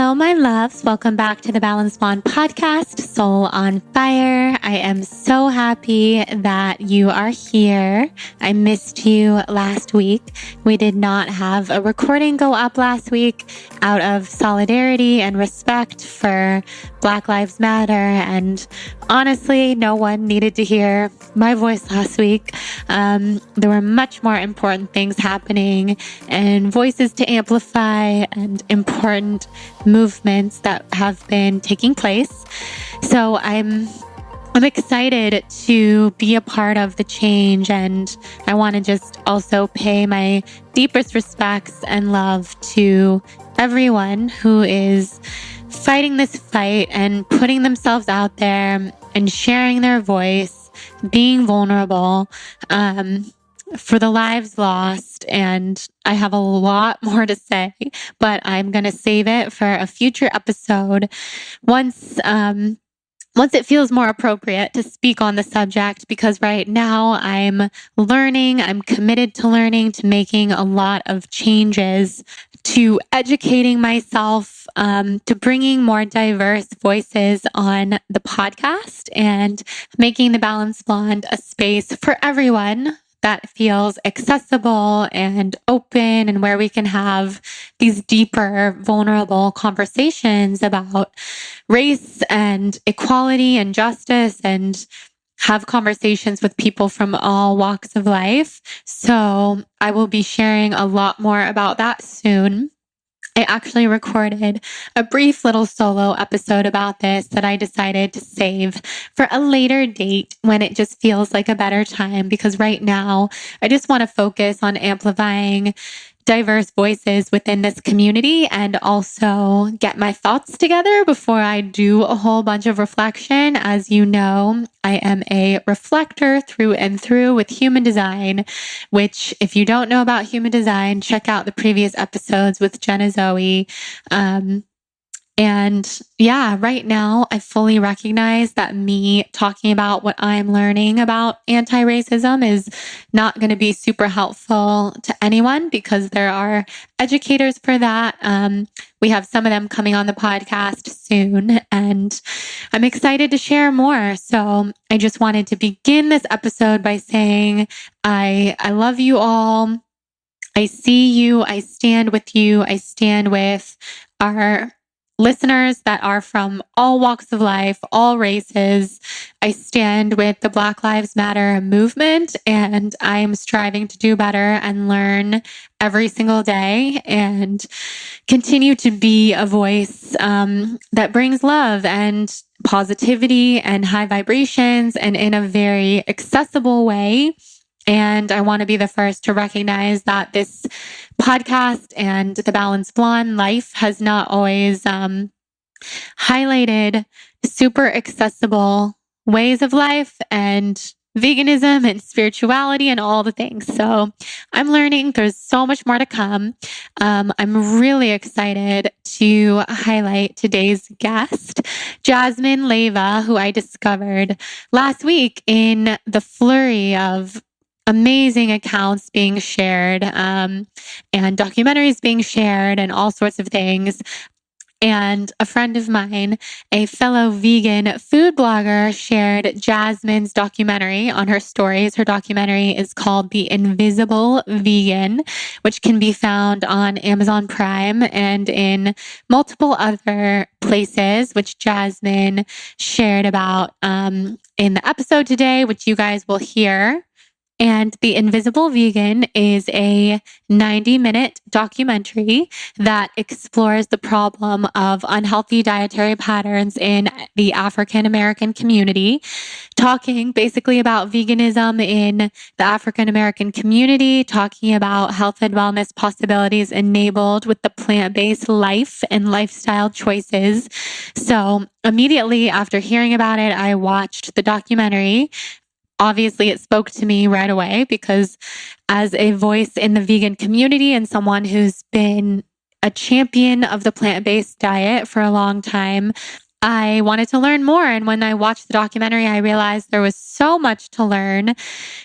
Hello, my loves. Welcome back to the Balanced Blonde podcast, Soul on Fire. I am so happy that you are here. I missed you last week. We did not have a recording go up last week out of solidarity and respect for Black Lives Matter. And honestly, no one needed to hear my voice last week. There were much more important things happening and voices to amplify and important movements that have been taking place. So I'm excited to be a part of the change, and I want to just also pay my deepest respects and love to everyone who is fighting this fight and putting themselves out there and sharing their voice, being vulnerable, for the lives lost. And I have a lot more to say, but I'm going to save it for a future episode once it feels more appropriate to speak on the subject, because right now I'm committed to learning, to making a lot of changes, to educating myself, to bringing more diverse voices on the podcast and making the Balanced Blonde a space for everyone that feels accessible and open, and where we can have these deeper, vulnerable conversations about race and equality and justice, and have conversations with people from all walks of life. So I will be sharing a lot more about that soon. I actually recorded a brief little solo episode about this that I decided to save for a later date when it just feels like a better time, because right now I just want to focus on amplifying diverse voices within this community and also get my thoughts together before I do a whole bunch of reflection. As you know, I am a reflector through and through with human design, which, if you don't know about human design, check out the previous episodes with Jenna Zoe. And yeah, right now I fully recognize that me talking about what I'm learning about anti-racism is not going to be super helpful to anyone, because there are educators for that. We have some of them coming on the podcast soon, and I'm excited to share more. So I just wanted to begin this episode by saying I love you all. I see you. I stand with you. I stand with our listeners that are from all walks of life, all races. I stand with the Black Lives Matter movement, and I'm striving to do better and learn every single day and continue to be a voice that brings love and positivity and high vibrations, and in a very accessible way. And I want to be the first to recognize that this podcast and the Balanced Blonde life has not always highlighted super accessible ways of life and veganism and spirituality and all the things. So I'm learning. There's so much more to come. I'm really excited to highlight today's guest, Jasmine Leyva, who I discovered last week in the flurry of amazing accounts being shared, and documentaries being shared and all sorts of things. And a friend of mine, a fellow vegan food blogger, shared Jasmine's documentary on her stories. Her documentary is called The Invisible Vegan, which can be found on Amazon Prime and in multiple other places, which Jasmine shared about in the episode today, which you guys will hear. And The Invisible Vegan is a 90-minute documentary that explores the problem of unhealthy dietary patterns in the African American community, talking basically about veganism in the African American community, talking about health and wellness possibilities enabled with the plant-based life and lifestyle choices. So immediately after hearing about it, I watched the documentary. Obviously, it spoke to me right away, because as a voice in the vegan community and someone who's been a champion of the plant-based diet for a long time, I wanted to learn more. And when I watched the documentary, I realized there was so much to learn.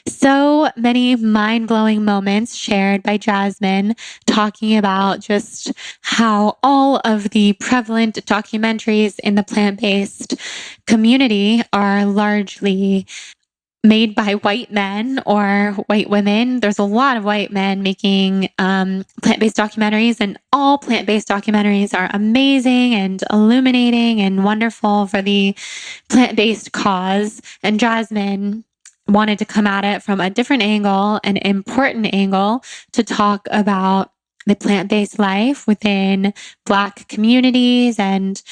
So many mind-blowing moments shared by Jasmine, talking about just how all of the prevalent documentaries in the plant-based community are largely made by white men or white women. There's a lot of white men making plant-based documentaries, and all plant-based documentaries are amazing and illuminating and wonderful for the plant-based cause. And Jasmine wanted to come at it from a different angle, an important angle, to talk about the plant-based life within Black communities and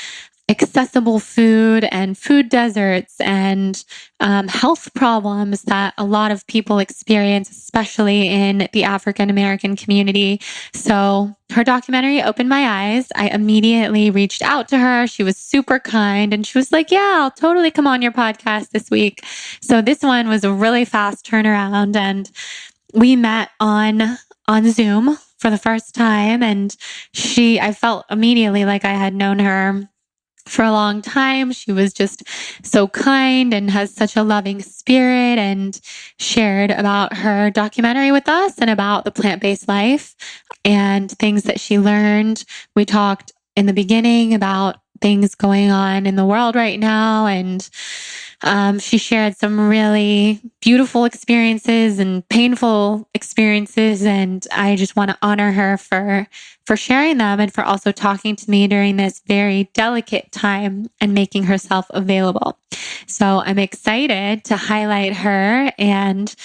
accessible food and food deserts and health problems that a lot of people experience, especially in the African American community. So her documentary opened my eyes. I immediately reached out to her. She was super kind and she was like, yeah, I'll totally come on your podcast this week. So this one was a really fast turnaround, and we met on Zoom for the first time. And I felt immediately like I had known her for a long time. She was just so kind and has such a loving spirit, and shared about her documentary with us and about the plant-based life and things that she learned. We talked in the beginning about things going on in the world right now, and she shared some really beautiful experiences and painful experiences, and I just want to honor her for sharing them and for also talking to me during this very delicate time and making herself available. So I'm excited to highlight her and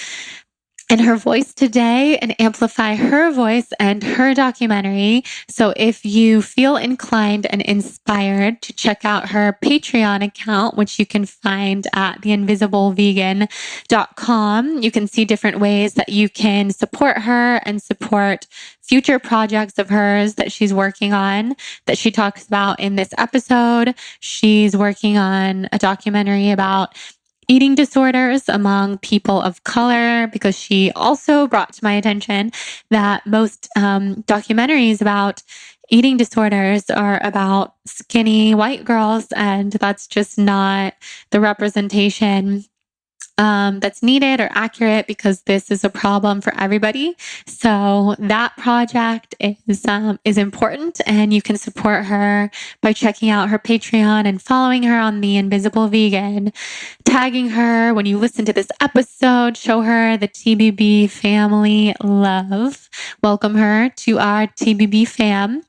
her voice today and amplify her voice and her documentary. So if you feel inclined and inspired to check out her Patreon account, which you can find at theinvisiblevegan.com, you can see different ways that you can support her and support future projects of hers that she's working on, that she talks about in this episode. She's working on a documentary about eating disorders among people of color, because she also brought to my attention that most documentaries about eating disorders are about skinny white girls, and that's just not the representation that's needed or accurate, because this is a problem for everybody. So that project is important, and you can support her by checking out her Patreon and following her on The Invisible Vegan, tagging her when you listen to this episode, show her the TBB family love, welcome her to our TBB fam.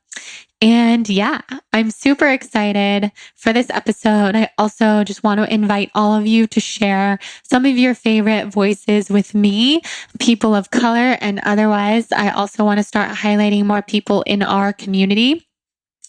And yeah, I'm super excited for this episode. I also just want to invite all of you to share some of your favorite voices with me, people of color and otherwise. I also want to start highlighting more people in our community,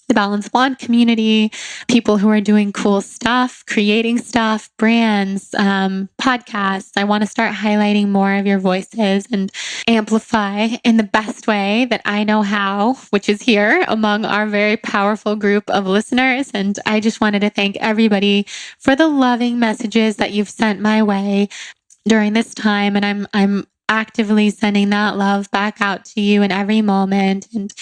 the Balanced Blonde community, people who are doing cool stuff, creating stuff, brands, podcasts. I want to start highlighting more of your voices and amplify in the best way that I know how, which is here among our very powerful group of listeners. And I just wanted to thank everybody for the loving messages that you've sent my way during this time. And I'm actively sending that love back out to you in every moment and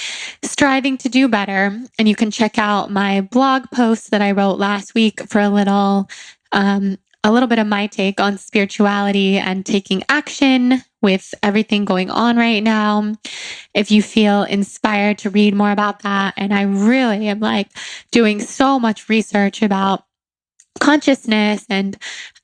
striving to do better. And you can check out my blog post that I wrote last week for a little bit of my take on spirituality and taking action with everything going on right now. If you feel inspired to read more about that, and I really am doing so much research about consciousness and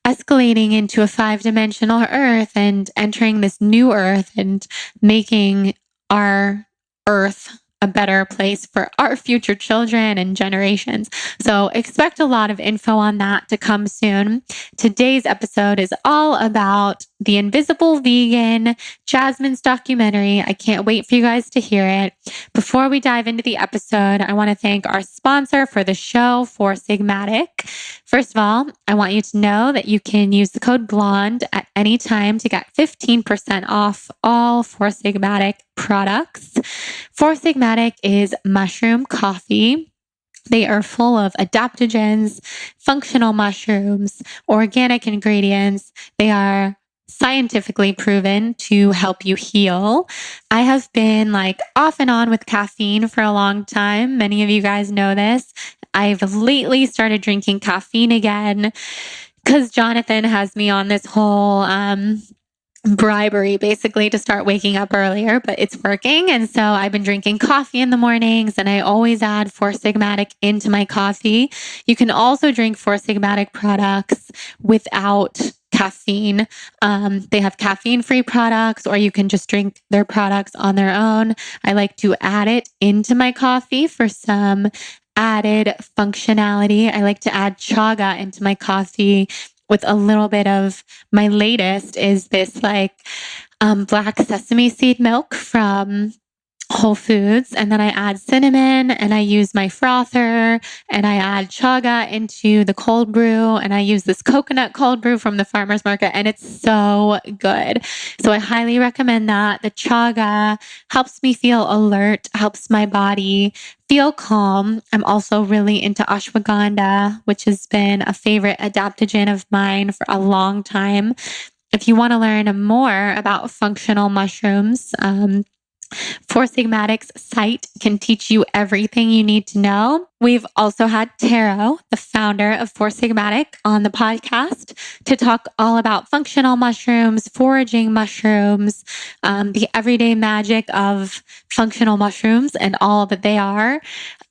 escalating into a 5-dimensional earth and entering this new earth and making our earth a better place for our future children and generations. So expect a lot of info on that to come soon. Today's episode is all about The Invisible Vegan, Jasmine's documentary. I can't wait for you guys to hear it. Before we dive into the episode, I want to thank our sponsor for the show, Four Sigmatic. First of all, I want you to know that you can use the code BLONDE at any time to get 15% off all Four Sigmatic products. Four Sigmatic is mushroom coffee. They are full of adaptogens, functional mushrooms, organic ingredients. They are scientifically proven to help you heal. I have been like off and on with caffeine for a long time. Many of you guys know this. I've lately started drinking caffeine again because Jonathan has me on this whole bribery basically to start waking up earlier, but it's working. And so I've been drinking coffee in the mornings, and I always add Four Sigmatic into my coffee. You can also drink Four Sigmatic products without caffeine. They have caffeine-free products, or you can just drink their products on their own. I like to add it into my coffee for some added functionality. I like to add chaga into my coffee with a little bit of, my latest is this like black sesame seed milk from Whole Foods. And then I add cinnamon, and I use my frother, and I add chaga into the cold brew, and I use this coconut cold brew from the farmer's market, and it's so good. So I highly recommend that. The chaga helps me feel alert, helps my body feel calm. I'm also really into ashwagandha, which has been a favorite adaptogen of mine for a long time. If you want to learn more about functional mushrooms, Four Sigmatic's site can teach you everything you need to know. We've also had Taro, the founder of Four Sigmatic, on the podcast to talk all about functional mushrooms, foraging mushrooms, the everyday magic of functional mushrooms and all that they are.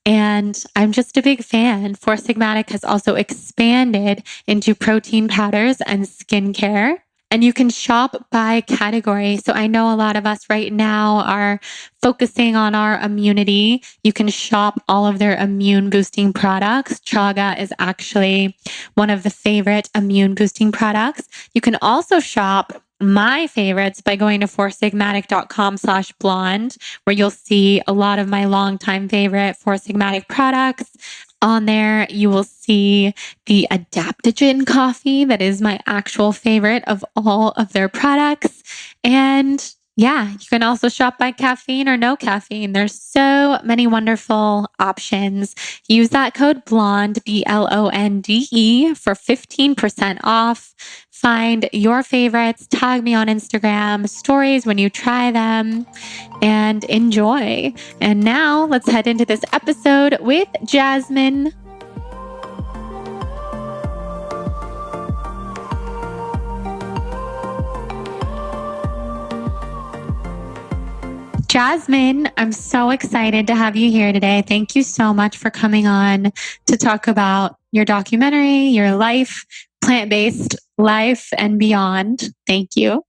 And I'm just a big fan. Four Sigmatic has also expanded into protein powders and skincare. And you can shop by category. So I know a lot of us right now are focusing on our immunity. You can shop all of their immune boosting products. Chaga is actually one of the favorite immune boosting products. You can also shop my favorites by going to foursigmatic.com/blonde, where you'll see a lot of my longtime favorite Four Sigmatic products. On there, you will see the adaptogen coffee that is my actual favorite of all of their products. And yeah, you can also shop by caffeine or no caffeine. There's so many wonderful options. Use that code BLONDE, BLONDE, for 15% off. Find your favorites, tag me on Instagram, stories when you try them, and enjoy. And now let's head into this episode with Jasmine. Jasmine, I'm so excited to have you here today. Thank you so much for coming on to talk about your documentary, your life, plant-based life, and beyond. Thank you.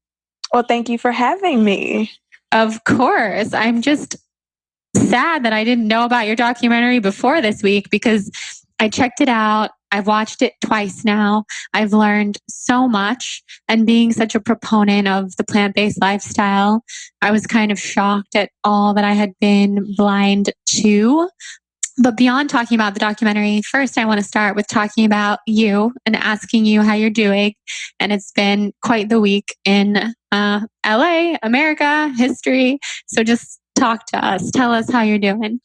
Well, thank you for having me. Of course. I'm just sad that I didn't know about your documentary before this week, because I checked it out. I've watched it twice now. I've learned so much. And being such a proponent of the plant-based lifestyle, I was kind of shocked at all that I had been blind to. But beyond talking about the documentary, first I want to start with talking about you and asking you how you're doing. And it's been quite the week in LA, America, history. So just talk to us. Tell us how you're doing.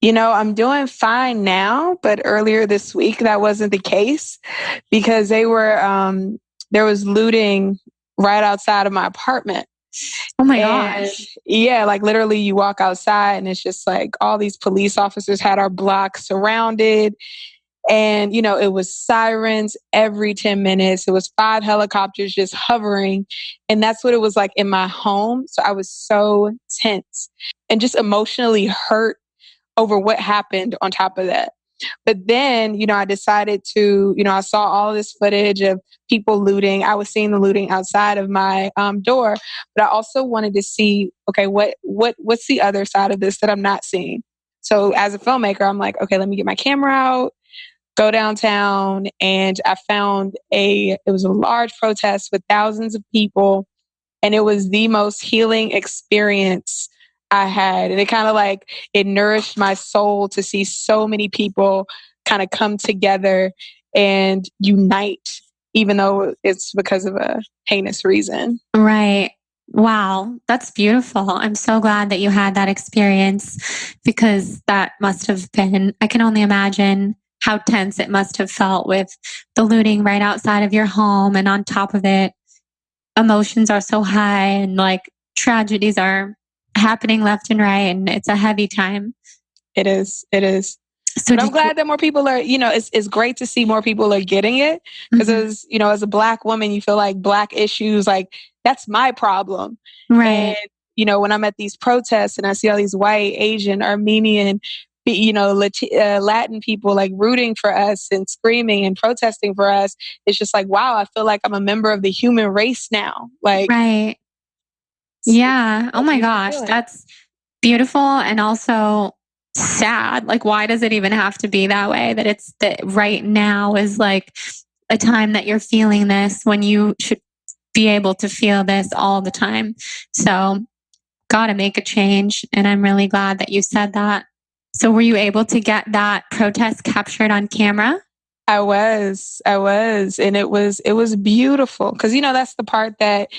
You know, I'm doing fine now, but earlier this week that wasn't the case because there was looting right outside of my apartment. Oh my gosh. Yeah, like literally you walk outside and it's just like all these police officers had our block surrounded. And, you know, it was sirens every 10 minutes. It was 5 helicopters just hovering. And that's what it was like in my home. So I was so tense and just emotionally hurt over what happened on top of that. But then, you know, I decided to, you know, I saw all this footage of people looting. I was seeing the looting outside of my door, but I also wanted to see, okay, what's the other side of this that I'm not seeing? So as a filmmaker, I'm like, okay, let me get my camera out, go downtown. And I found it was a large protest with thousands of people. And it was the most healing experience I had. And it kind of like, it nourished my soul to see so many people kind of come together and unite, even though it's because of a heinous reason. Right. Wow. That's beautiful. I'm so glad that you had that experience, because that must have been, I can only imagine how tense it must have felt with the looting right outside of your home. And on top of it, emotions are so high and like tragedies are happening left and right, and it's a heavy time. It is. It is. So But I'm glad that more people are, it's great to see more people are getting it. Because as a Black woman, you feel like Black issues, like that's my problem. Right. And, when I'm at these protests and I see all these white, Asian, Armenian, Latin people like rooting for us and screaming and protesting for us, it's just like, wow, I feel like I'm a member of the human race now. Like, right. Yeah. Oh my gosh. That's beautiful and also sad. Like, why does it even have to be that way? That it's that right now is like a time that you're feeling this when you should be able to feel this all the time. So, gotta make a change. And I'm really glad that you said that. So, were you able to get that protest captured on camera? I was, and it was beautiful because that's the part that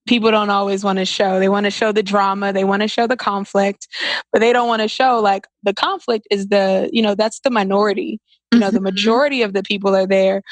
people don't always want to show. They want to show the drama, they want to show the conflict, but they don't want to show like the conflict is that's the minority. The majority of the people are there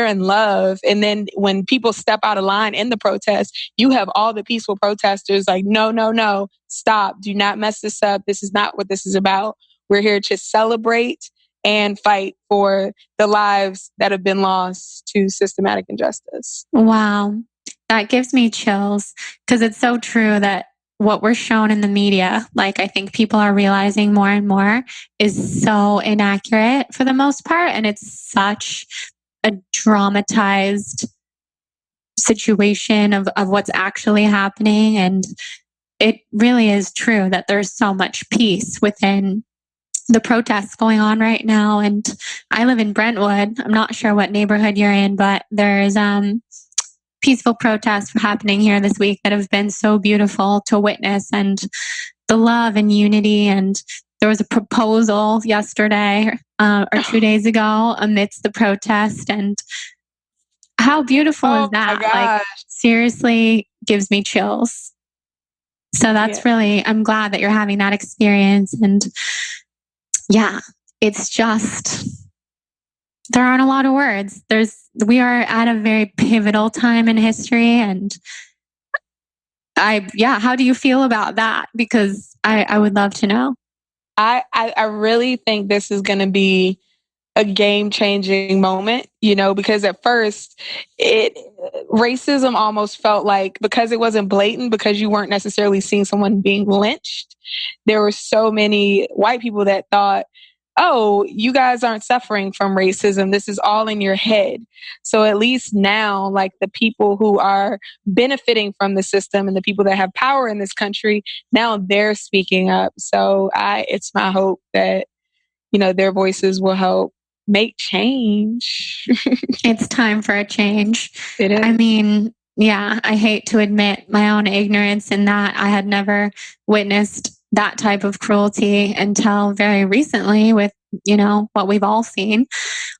in love. And then when people step out of line in the protest, you have all the peaceful protesters like, no, no, no, stop. Do not mess this up. This is not what this is about. We're here to celebrate and fight for the lives that have been lost to systematic injustice. Wow. That gives me chills because it's so true that what we're shown in the media, like I think people are realizing more and more, is so inaccurate for the most part. And it's such a dramatized situation of what's actually happening. And it really is true that there's so much peace within the protests going on right now. And I live in Brentwood. I'm not sure what neighborhood you're in, but there's peaceful protests happening here this week that have been so beautiful to witness, and the love and unity. And there was a proposal yesterday or 2 days ago amidst the protest, and how beautiful is that? Like, seriously gives me chills. So that's really, I'm glad that you're having that experience. And yeah, it's just, there aren't a lot of words. We are at a very pivotal time in history. And how do you feel about that? Because I would love to know. I really think this is going to be a game-changing moment, because at first racism almost felt like, because it wasn't blatant, because you weren't necessarily seeing someone being lynched, there were so many white people that thought, oh, you guys aren't suffering from racism. This is all in your head. So at least now, like the people who are benefiting from the system and the people that have power in this country, now they're speaking up. So it's my hope that, their voices will help make change. It's time for a change. It is. I mean, yeah, I hate to admit my own ignorance in that I had never witnessed that type of cruelty until very recently with, what we've all seen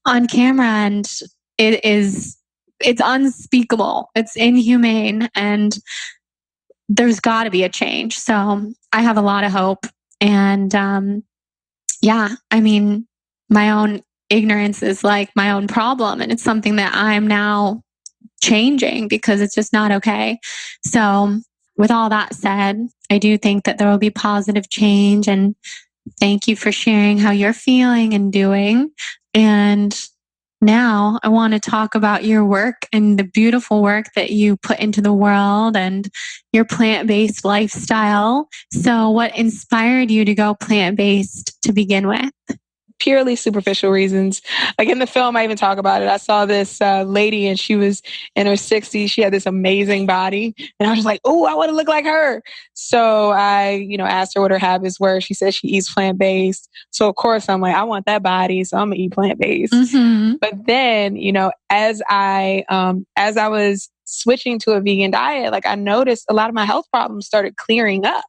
on camera. And it's unspeakable. It's inhumane. And there's got to be a change. So I have a lot of hope. And I mean, my own ignorance is like my own problem. And it's something that I'm now changing because it's just not okay. So with all that said, I do think that there will be positive change. And thank you for sharing how you're feeling and doing. And now I want to talk about your work and the beautiful work that you put into the world and your plant-based lifestyle. So what inspired you to go plant-based to begin with? Purely superficial reasons. Like in the film, I even talk about it. I saw this lady and she was in her 60s. She had this amazing body. And I was just like, oh, I want to look like her. So I, asked her what her habits were. She said she eats plant-based. So of course I'm like, I want that body. So I'm gonna eat plant-based. Mm-hmm. But then, as I was switching to a vegan diet, like I noticed a lot of my health problems started clearing up.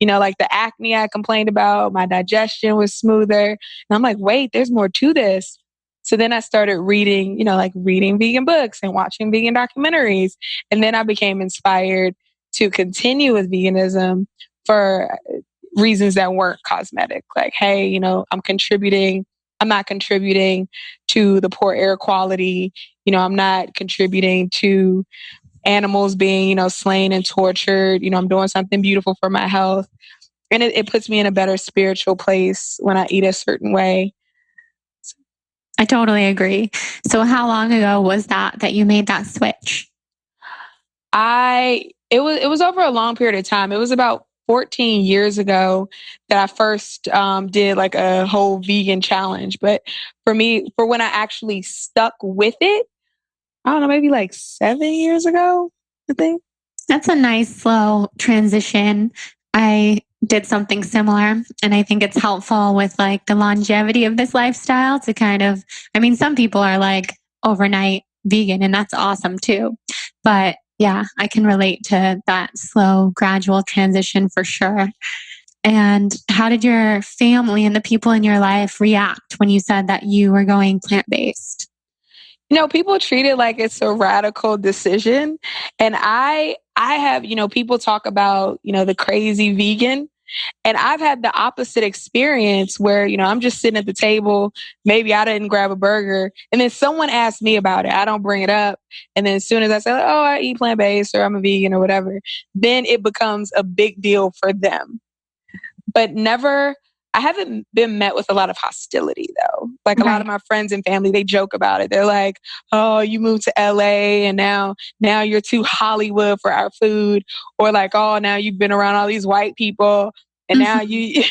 Like the acne I complained about, my digestion was smoother. And I'm like, wait, there's more to this. So then I started reading, reading vegan books and watching vegan documentaries. And then I became inspired to continue with veganism for reasons that weren't cosmetic. Like, hey, I'm not contributing to the poor air quality. I'm not contributing to animals being, slain and tortured. I'm doing something beautiful for my health. And it puts me in a better spiritual place when I eat a certain way. I totally agree. So how long ago was that you made that switch? It was over a long period of time. It was about 14 years ago that I first did like a whole vegan challenge. But for me, for when I actually stuck with it, I don't know, maybe like 7 years ago, I think. That's a nice slow transition. I did something similar, and I think it's helpful with like the longevity of this lifestyle to kind of, I mean, some people are like overnight vegan, and that's awesome too. But yeah, I can relate to that slow, gradual transition for sure. And how did your family and the people in your life react when you said that you were going plant based? People treat it like it's a radical decision. And I have, people talk about, the crazy vegan. And I've had the opposite experience where, I'm just sitting at the table. Maybe I didn't grab a burger. And then someone asked me about it. I don't bring it up. And then as soon as I say, oh, I eat plant-based or I'm a vegan or whatever, then it becomes a big deal for them. But I haven't been met with a lot of hostility though. Like a lot of my friends and family, they joke about it. They're like, oh, you moved to LA and now you're too Hollywood for our food. Or like, oh, now you've been around all these white people and now you,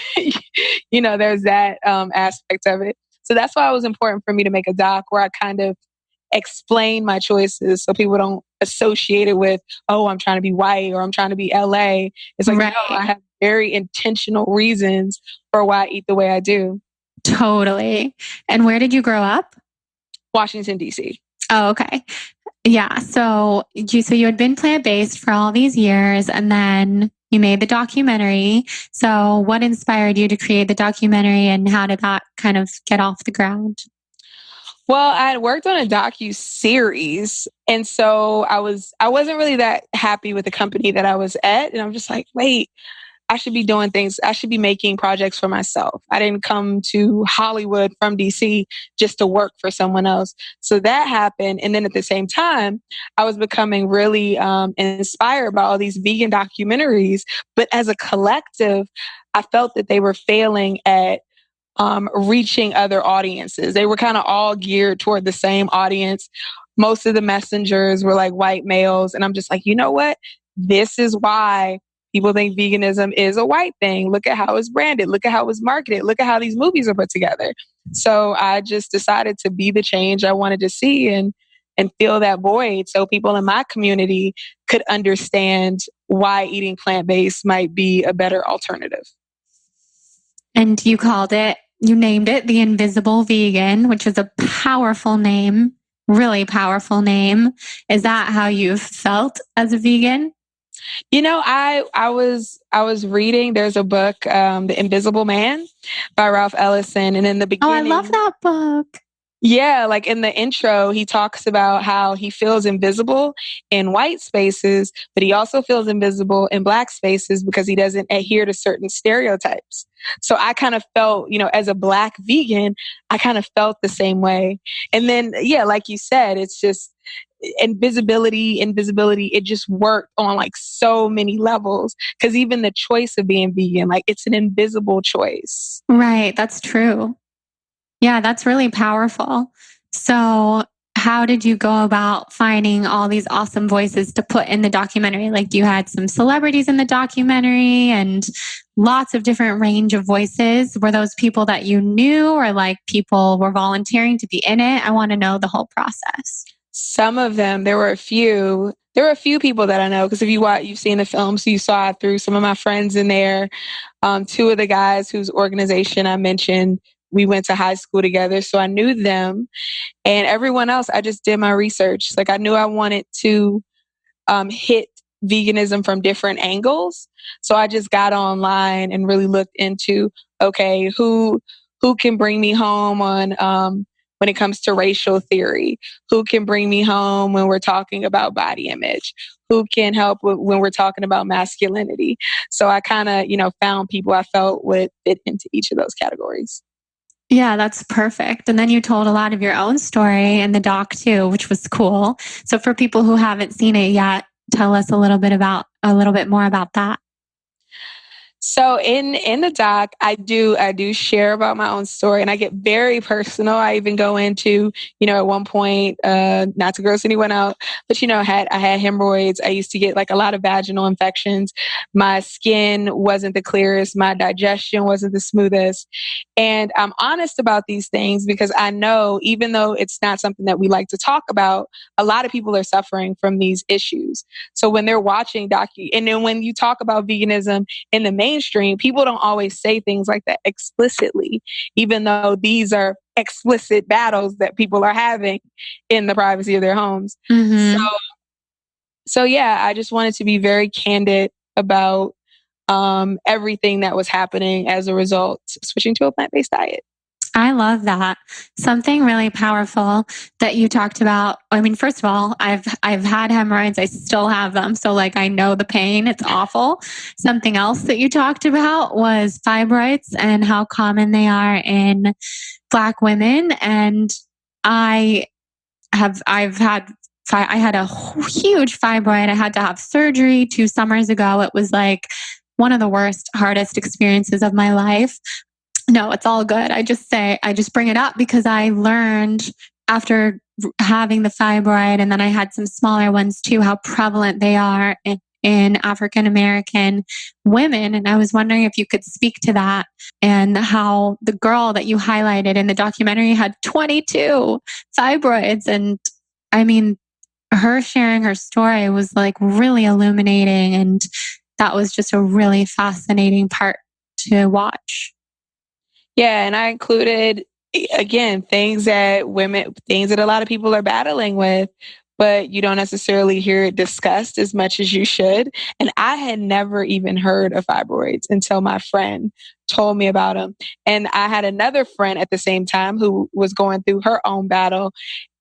there's that aspect of it. So that's why it was important for me to make a doc where I kind of explain my choices so people don't associate it with, oh, I'm trying to be white or I'm trying to be LA. It's like, no, I have very intentional reasons for why I eat the way I do. Totally. And where did you grow up? Washington, D.C. Oh, okay. Yeah. So you had been plant-based for all these years and then you made the documentary. So what inspired you to create the documentary and how did that kind of get off the ground? Well, I had worked on a docu-series. And so I wasn't really that happy with the company that I was at. And I'm just like, wait, I should be doing things. I should be making projects for myself. I didn't come to Hollywood from DC just to work for someone else. So that happened. And then at the same time, I was becoming really inspired by all these vegan documentaries. But as a collective, I felt that they were failing at reaching other audiences. They were kind of all geared toward the same audience. Most of the messengers were like white males. And I'm just like, you know what? This is why people think veganism is a white thing. Look at how it's branded. Look at how it's marketed. Look at how these movies are put together. So I just decided to be the change I wanted to see and fill that void so people in my community could understand why eating plant-based might be a better alternative. And you named it The Invisible Vegan, which is a powerful name, really powerful name. Is that how you felt as a vegan? I was reading, there's a book, The Invisible Man by Ralph Ellison. And in the beginning, I love that book. Yeah, like in the intro, he talks about how he feels invisible in white spaces, but he also feels invisible in Black spaces because he doesn't adhere to certain stereotypes. So I kind of felt, as a Black vegan, I kind of felt the same way. And then, yeah, like you said, it's just invisibility, it just worked on like so many levels. Because even the choice of being vegan, like it's an invisible choice. Right, that's true. Yeah, that's really powerful. So, how did you go about finding all these awesome voices to put in the documentary? Like, you had some celebrities in the documentary and lots of different range of voices. Were those people that you knew or like people were volunteering to be in it? I want to know the whole process. Some of them, there were a few people that I know because if you've seen the film, so you saw it through some of my friends in there. Two of the guys whose organization I mentioned, we went to high school together, so I knew them. And everyone else, I just did my research. Like I knew I wanted to hit veganism from different angles. So I just got online and really looked into, okay, who can bring me home on when it comes to racial theory? Who can bring me home when we're talking about body image? Who can help when we're talking about masculinity? So I kind of, found people I felt would fit into each of those categories. Yeah, that's perfect. And then you told a lot of your own story in the doc too, which was cool. So for people who haven't seen it yet, tell us a little bit more about that. So in the doc, I do share about my own story, and I get very personal. I even go into, at one point, not to gross anyone out, but I had hemorrhoids. I used to get like a lot of vaginal infections. My skin wasn't the clearest. My digestion wasn't the smoothest. And I'm honest about these things because I know, even though it's not something that we like to talk about, a lot of people are suffering from these issues. So when they're watching and then when you talk about veganism in the mainstream, people don't always say things like that explicitly, even though these are explicit battles that people are having in the privacy of their homes. Mm-hmm. So yeah, I just wanted to be very candid about everything that was happening as a result switching to a plant-based diet. I love that. Something really powerful that you talked about. I mean, first of all, I've had hemorrhoids. I still have them. So like I know the pain. It's awful. Something else that you talked about was fibroids and how common they are in Black women. And I've had I had a huge fibroid. I had to have surgery 2 summers ago. It was like one of the worst, hardest experiences of my life. No, it's all good. I just bring it up because I learned after having the fibroid, and then I had some smaller ones too, how prevalent they are in African American women. And I was wondering if you could speak to that and how the girl that you highlighted in the documentary had 22 fibroids. And I mean, her sharing her story was like really illuminating. And that was just a really fascinating part to watch. Yeah, and I included again things that a lot of people are battling with, but you don't necessarily hear it discussed as much as you should. And I had never even heard of fibroids until my friend told me about them. And I had another friend at the same time who was going through her own battle,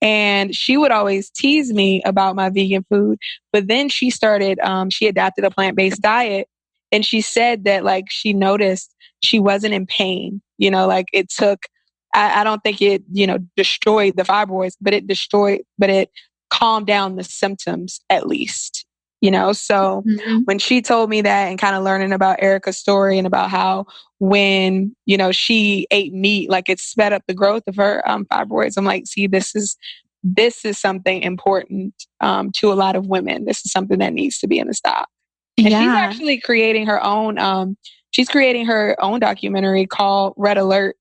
and she would always tease me about my vegan food. But then she adapted a plant-based diet, and she said that like she noticed she wasn't in pain. Like it took, I don't think it, destroyed the fibroids, but it calmed down the symptoms at least. So Mm-hmm. when she told me that and kind of learning about Erica's story and about how when, she ate meat, like it sped up the growth of her fibroids, I'm like, see, this is something important to a lot of women. This is something that needs to be in the stock. And she's Yeah, actually creating her own documentary called Red Alert.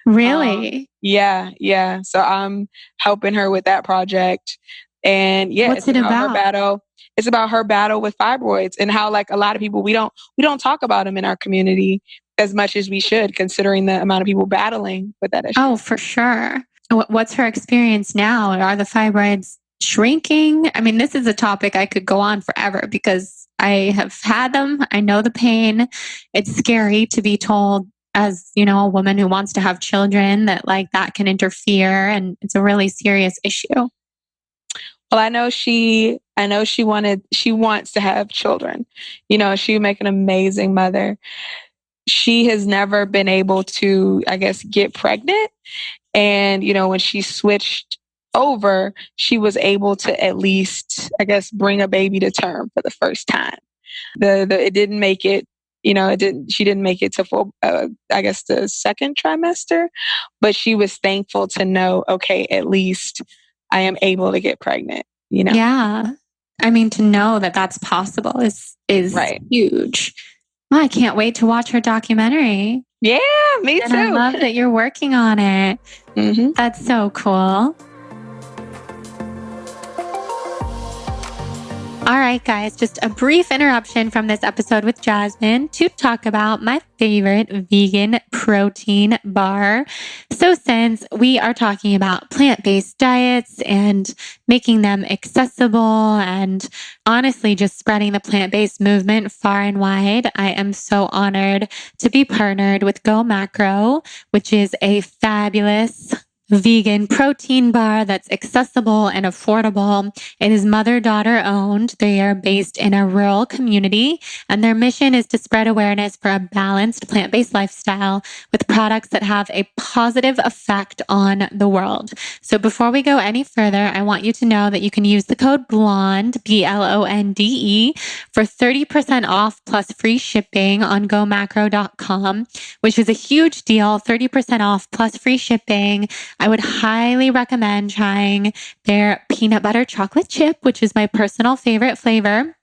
really. Yeah, yeah. So I'm helping her with that project. And yeah, What's it about? It's about her battle with fibroids and how like a lot of people we don't talk about them in our community as much as we should, considering the amount of people battling with that issue. Oh, for sure. What's her experience now? Are the fibroids shrinking? I mean, this is a topic I could go on forever because I have had them. I know the pain. It's scary to be told as, a woman who wants to have children that like that can interfere, and it's a really serious issue. Well, she wants to have children. She would make an amazing mother. She has never been able to, I guess, get pregnant. And, when she switched over, she was able to at least, I guess, bring a baby to term for the first time. It didn't make it, she didn't make it to full, I guess, the second trimester, but she was thankful to know, okay, at least I am able to get pregnant. Yeah. I mean, to know that that's possible is Right. huge. Well, I can't wait to watch her documentary. Yeah, me And I too. love that you're working on it. Mm-hmm. That's so cool. All right, guys, just a brief interruption from this episode with Jasmine to talk about my favorite vegan protein bar. So since we are talking about plant-based diets and making them accessible and honestly just spreading the plant-based movement far and wide, I am so honored to be partnered with Go Macro, which is a fabulous vegan protein bar that's accessible and affordable. It is mother-daughter owned. They are based in a rural community, and their mission is to spread awareness for a balanced plant-based lifestyle with products that have a positive effect on the world. So before we go any further, I want you to know that you can use the code BLONDE, BLONDE, for 30% off plus free shipping on gomacro.com, which is a huge deal, 30% off plus free shipping. I would highly recommend trying their peanut butter chocolate chip, which is my personal favorite flavor.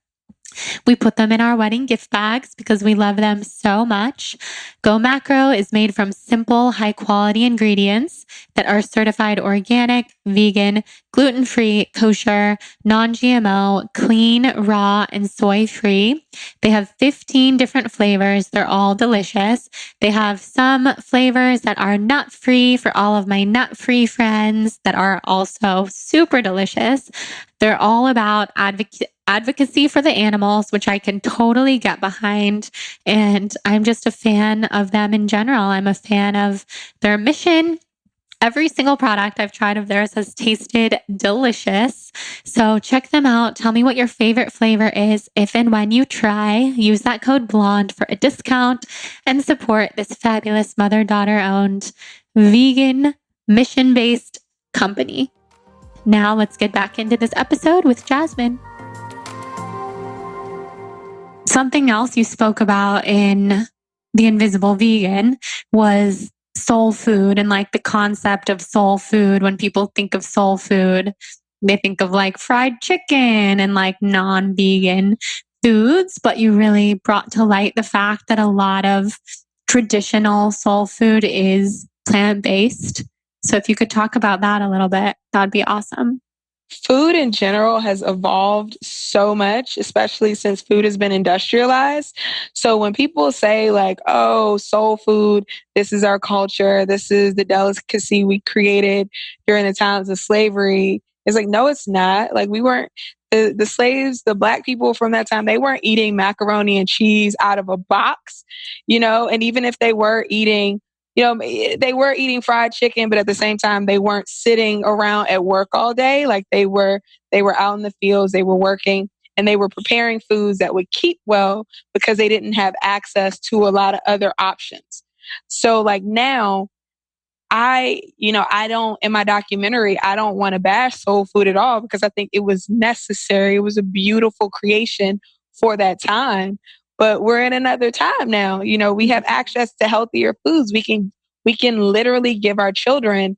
We put them in our wedding gift bags because we love them so much. Go Macro is made from simple, high quality ingredients that are certified organic, vegan, gluten-free, kosher, non-GMO, clean, raw, and soy-free. They have 15 different flavors. They're all delicious. They have some flavors that are nut-free for all of my nut-free friends that are also super delicious. They're all about advocacy for the animals, which I can totally get behind. And I'm just a fan of them in general. I'm a fan of their mission. Every single product I've tried of theirs has tasted delicious. So check them out. Tell me what your favorite flavor is. If and when you try, use that code BLONDE for a discount and support this fabulous mother-daughter owned vegan mission-based company. Now let's get back into this episode with Jasmine. Something else you spoke about in The Invisible Vegan was soul food and like the concept of soul food. When people think of soul food, they think of like fried chicken and like non-vegan foods, but you really brought to light the fact that a lot of traditional soul food is plant-based. So if you could talk about that a little bit, that'd be awesome. Food in general has evolved so much, especially since food has been industrialized. So when people say like, oh, soul food, this is our culture, this is the delicacy we created during the times of slavery, it's like, no, it's not. Like we weren't, the slaves, the Black people from that time, they weren't eating macaroni and cheese out of a box, and even if they were eating, they were eating fried chicken, but at the same time, they weren't sitting around at work all day. Like they were out in the fields, they were working, and they were preparing foods that would keep well because they didn't have access to a lot of other options. So like now, I don't, in my documentary, I don't want to bash soul food at all because I think it was necessary. It was a beautiful creation for that time. But we're in another time now. We have access to healthier foods. We can literally give our children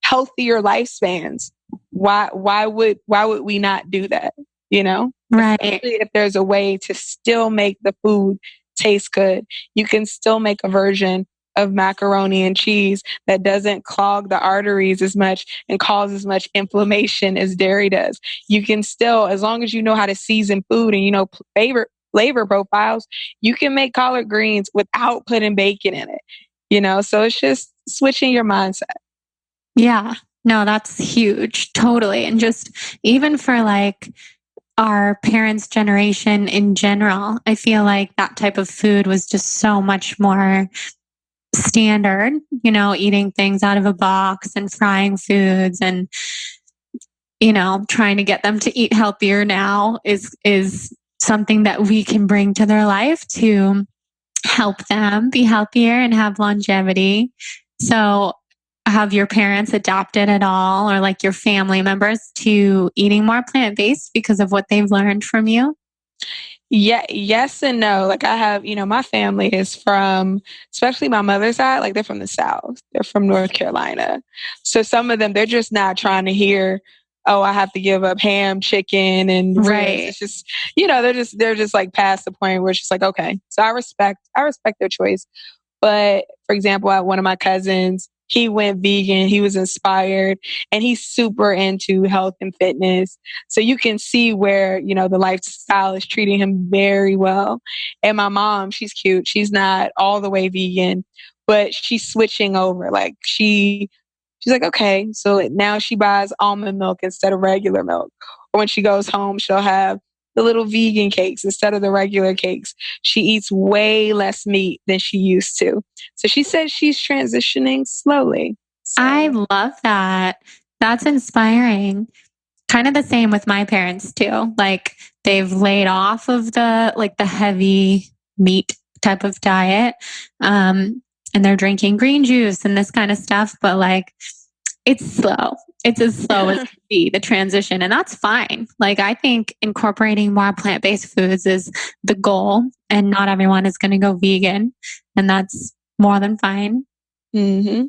healthier lifespans. Why would we not do that? Right. Especially if there's a way to still make the food taste good. You can still make a version of macaroni and cheese that doesn't clog the arteries as much and cause as much inflammation as dairy does. You can still, as long as you know how to season food and flavor profiles, you can make collard greens without putting bacon in it. So it's just switching your mindset. Yeah, no, that's huge. Totally. And just even for like our parents' generation in general, I feel like that type of food was just so much more standard, eating things out of a box and frying foods and, trying to get them to eat healthier now is something that we can bring to their life to help them be healthier and have longevity. So have your parents adapted at all, or like your family members, to eating more plant-based because of what they've learned from you? Yeah, yes and no. Like I have, my family is from, especially my mother's side, like they're from the South. They're from North Carolina. So some of them, they're just not trying to hear, oh, I have to give up ham, chicken, and ribs. Right. It's just, they're just like past the point where it's just like, okay. So I respect their choice. But for example, I have one of my cousins, he went vegan, he was inspired, and he's super into health and fitness. So you can see where, the lifestyle is treating him very well. And my mom, she's cute. She's not all the way vegan, but she's switching over. Like she's like, okay, so now she buys almond milk instead of regular milk. Or when she goes home, she'll have the little vegan cakes instead of the regular cakes. She eats way less meat than she used to. So she says she's transitioning slowly. I love that. That's inspiring. Kind of the same with my parents too. Like they've laid off of the heavy meat type of diet. And they're drinking green juice and this kind of stuff, but like it's slow. It's as slow as can be, the transition, and that's fine. Like I think incorporating more plant-based foods is the goal, and not everyone is going to go vegan, and that's more than fine. Mm-hmm.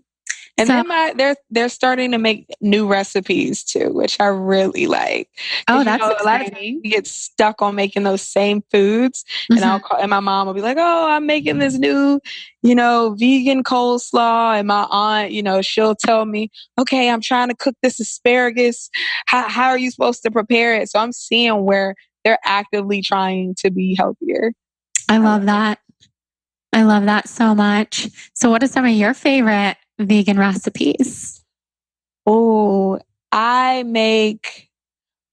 And So, then they're starting to make new recipes too, which I really like. oh, You that's know, a lot of times exciting. we get stuck on making those same foods, and Mhm. and my mom will be like, "Oh, I'm making this new, vegan coleslaw," and my aunt, she'll tell me, "Okay, I'm trying to cook this asparagus. How are you supposed to prepare it?" So I'm seeing where they're actively trying to be healthier. I love that. I love that so much. So, what are some of your favorite vegan recipes? Oh, I make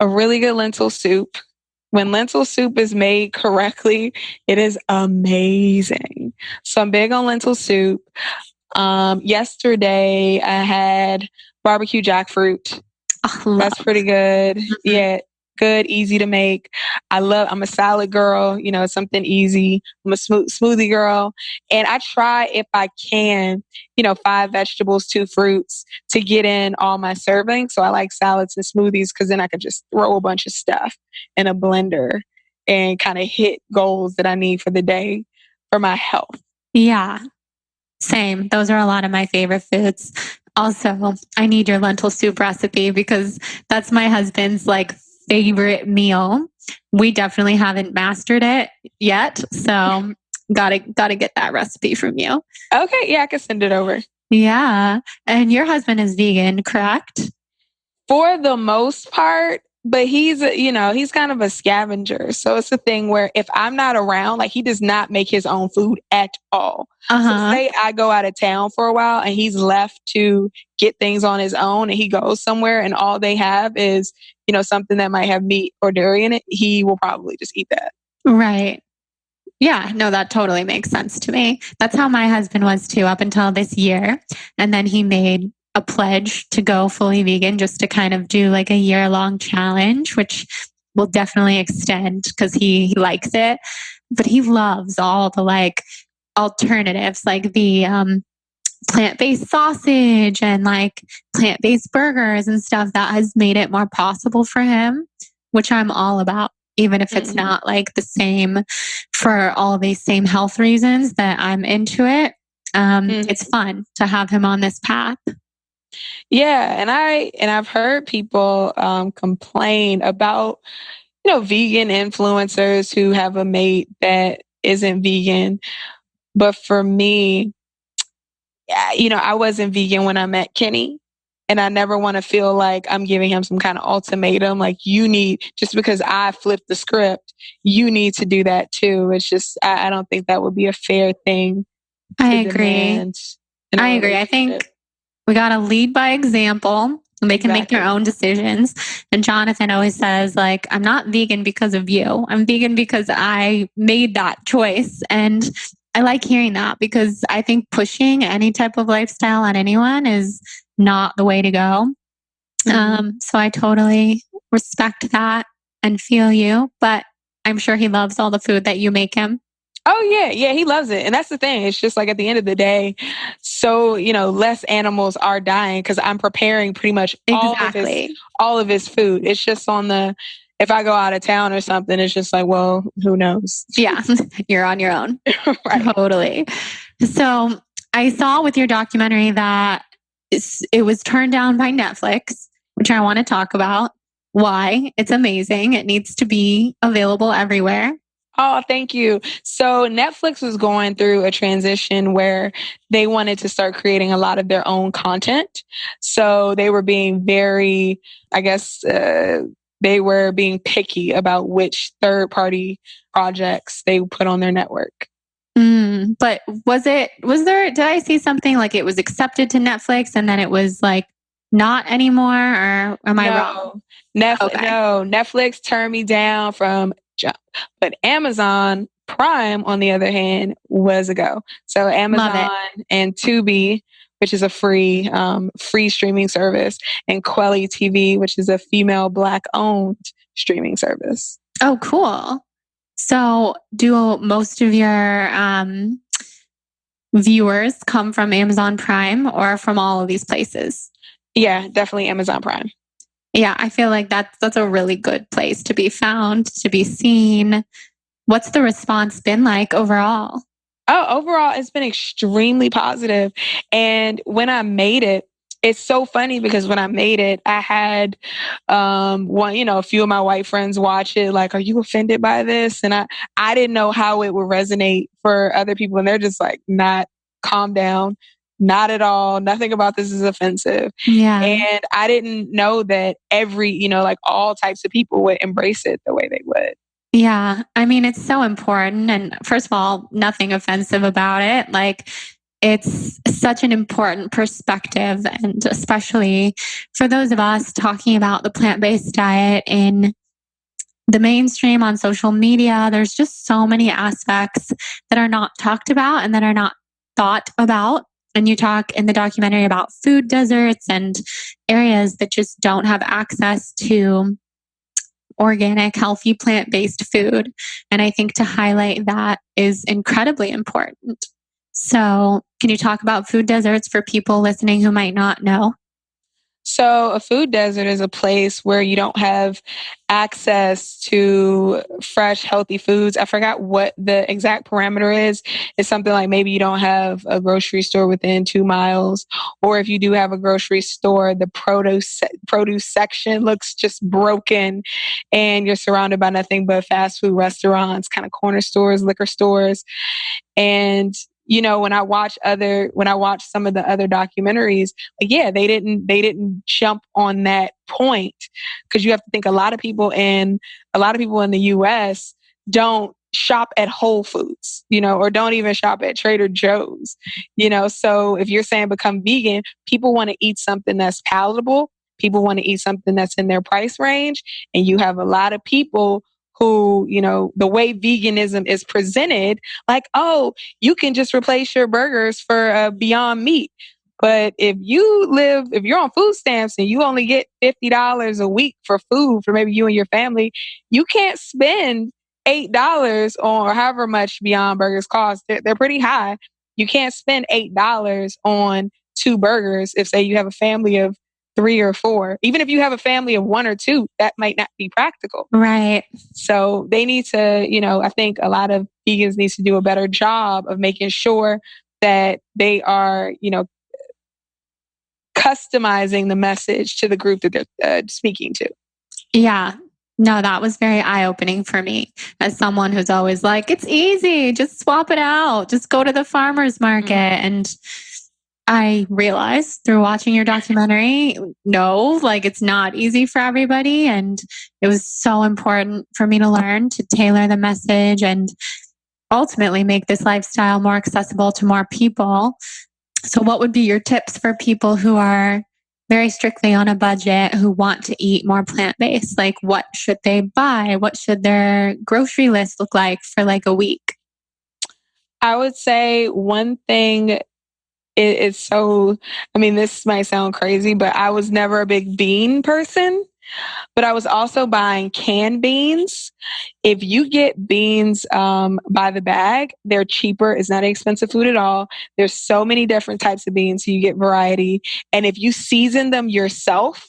a really good lentil soup. When lentil soup is made correctly, it is amazing. So I'm big on lentil soup. Yesterday I had barbecue jackfruit. Oh, That's pretty good. Mhm. Yeah, good, easy to make. I'm a salad girl, something easy. I'm a smoothie girl. And I try, if I can, 5 vegetables, 2 fruits to get in all my servings. So I like salads and smoothies because then I could just throw a bunch of stuff in a blender and kind of hit goals that I need for the day for my health. Yeah, same. Those are a lot of my favorite foods. Also, I need your lentil soup recipe because that's my husband's like favorite meal. We definitely haven't mastered it yet, so gotta get that recipe from you. Okay, yeah, I can send it over. Yeah, and your husband is vegan, correct? For the most part, but he's kind of a scavenger. So it's a thing where if I'm not around, like he does not make his own food at all. So Uh-huh. say I go out of town for a while and he's left to get things on his own and he goes somewhere and all they have is, something that might have meat or dairy in it, he will probably just eat that. Right. Yeah, no, that totally makes sense to me. That's how my husband was too, up until this year. And then he made a pledge to go fully vegan just to kind of do like a year-long challenge, which will definitely extend because he likes it. But he loves all the like alternatives, like the plant-based sausage and like plant-based burgers and stuff that has made it more possible for him, which I'm all about, even if it's not like the same for all these same health reasons that I'm into it. It's fun to have him on this path. Yeah, and I've heard people complain about vegan influencers who have a mate that isn't vegan. But for me, I wasn't vegan when I met Kenny. And I never want to feel like I'm giving him some kind of ultimatum. Like, just because I flipped the script, you need to do that too. It's just, I don't think that would be a fair thing I to agree. demand in a I agree. I relationship. think we got to lead by example. They can make their Exactly. own decisions. And Jonathan always says, like, I'm not vegan because of you. I'm vegan because I made that choice. And I like hearing that because I think pushing any type of lifestyle on anyone is not the way to go. So I totally respect that and feel you. But I'm sure he loves all the food that you make him. Oh yeah, yeah, he loves it. And that's the thing. It's just like at the end of the day, so, less animals are dying because I'm preparing pretty much Exactly. all of his food. It's just if I go out of town or something, it's just like, well, who knows? Yeah, you're on your own. Right. Totally. So I saw with your documentary that it was turned down by Netflix, which I want to talk about. Why? It's amazing. It needs to be available everywhere. Oh, thank you. So Netflix was going through a transition where they wanted to start creating a lot of their own content. So they were being very, I guess, they were being picky about which third party projects they put on their network. But did I see something like it was accepted to Netflix and then it was like not anymore, or am I wrong? Okay. No, Netflix turned me down from jump. But Amazon Prime, on the other hand, was a go. So Love Amazon it. and Tubi, which is a free streaming service, and Quelly TV, which is a female Black-owned streaming service. Oh, cool. So do most of your viewers come from Amazon Prime or from all of these places? Yeah, definitely Amazon Prime. Yeah, I feel like that's a really good place to be found, to be seen. What's the response been like overall? Oh, overall, it's been extremely positive. And when I made it, it's so funny because when I made it, I had a few of my white friends watch it, like, are you offended by this? And I didn't know how it would resonate for other people. And they're just like, not, calm down. Not at all. Nothing about this is offensive. Yeah. And I didn't know that like all types of people would embrace it the way they would. Yeah. I mean, it's so important. And first of all, nothing offensive about it. Like, it's such an important perspective. And especially for those of us talking about the plant-based diet in the mainstream on social media, there's just so many aspects that are not talked about and that are not thought about. And you talk in the documentary about food deserts and areas that just don't have access to organic, healthy, plant-based food. And I think to highlight that is incredibly important. So, can you talk about food deserts for people listening who might not know? So a food desert is a place where you don't have access to fresh, healthy foods. I forgot what the exact parameter is. It's something like maybe you don't have a grocery store within 2 miles, or if you do have a grocery store, the produce section looks just broken, and you're surrounded by nothing but fast food restaurants, kind of corner stores, liquor stores. And when I watch some of the other documentaries, like, yeah, they didn't jump on that point, because you have to think a lot of people in the US don't shop at Whole Foods, or don't even shop at Trader Joe's, so if you're saying become vegan, people want to eat something that's palatable. People want to eat something that's in their price range. And you have a lot of people who, the way veganism is presented, like, oh, you can just replace your burgers for Beyond Meat. But if you're on food stamps and you only get $50 a week for food for maybe you and your family, you can't spend $8 on, or however much Beyond Burgers cost. They're pretty high. You can't spend $8 on 2 burgers if, say, you have a family of 3 or 4. Even if you have a family of 1 or 2, that might not be practical. Right. So they need to, I think a lot of vegans need to do a better job of making sure that they are, customizing the message to the group that they're speaking to. Yeah. No, that was very eye-opening for me as someone who's always like, it's easy, just swap it out, just go to the farmer's market. Mm-hmm. And I realized through watching your documentary, no, like, it's not easy for everybody. And it was so important for me to learn to tailor the message and ultimately make this lifestyle more accessible to more people. So what would be your tips for people who are very strictly on a budget, who want to eat more plant-based? Like, what should they buy? What should their grocery list look like for like a week? I would say one thing, this might sound crazy, but I was never a big bean person, but I was also buying canned beans. If you get beans by the bag, they're cheaper. It's not expensive food at all. There's so many different types of beans, so you get variety. And if you season them yourself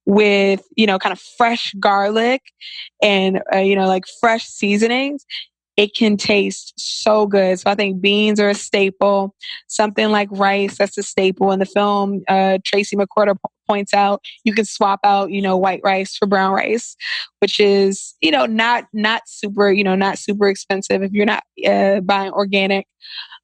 with, kind of fresh garlic and, like fresh seasonings, it can taste so good. So I think beans are a staple. Something like rice, that's a staple. In the film, Tracy McCorder points out you can swap out, white rice for brown rice, which is, not super expensive if you're not buying organic.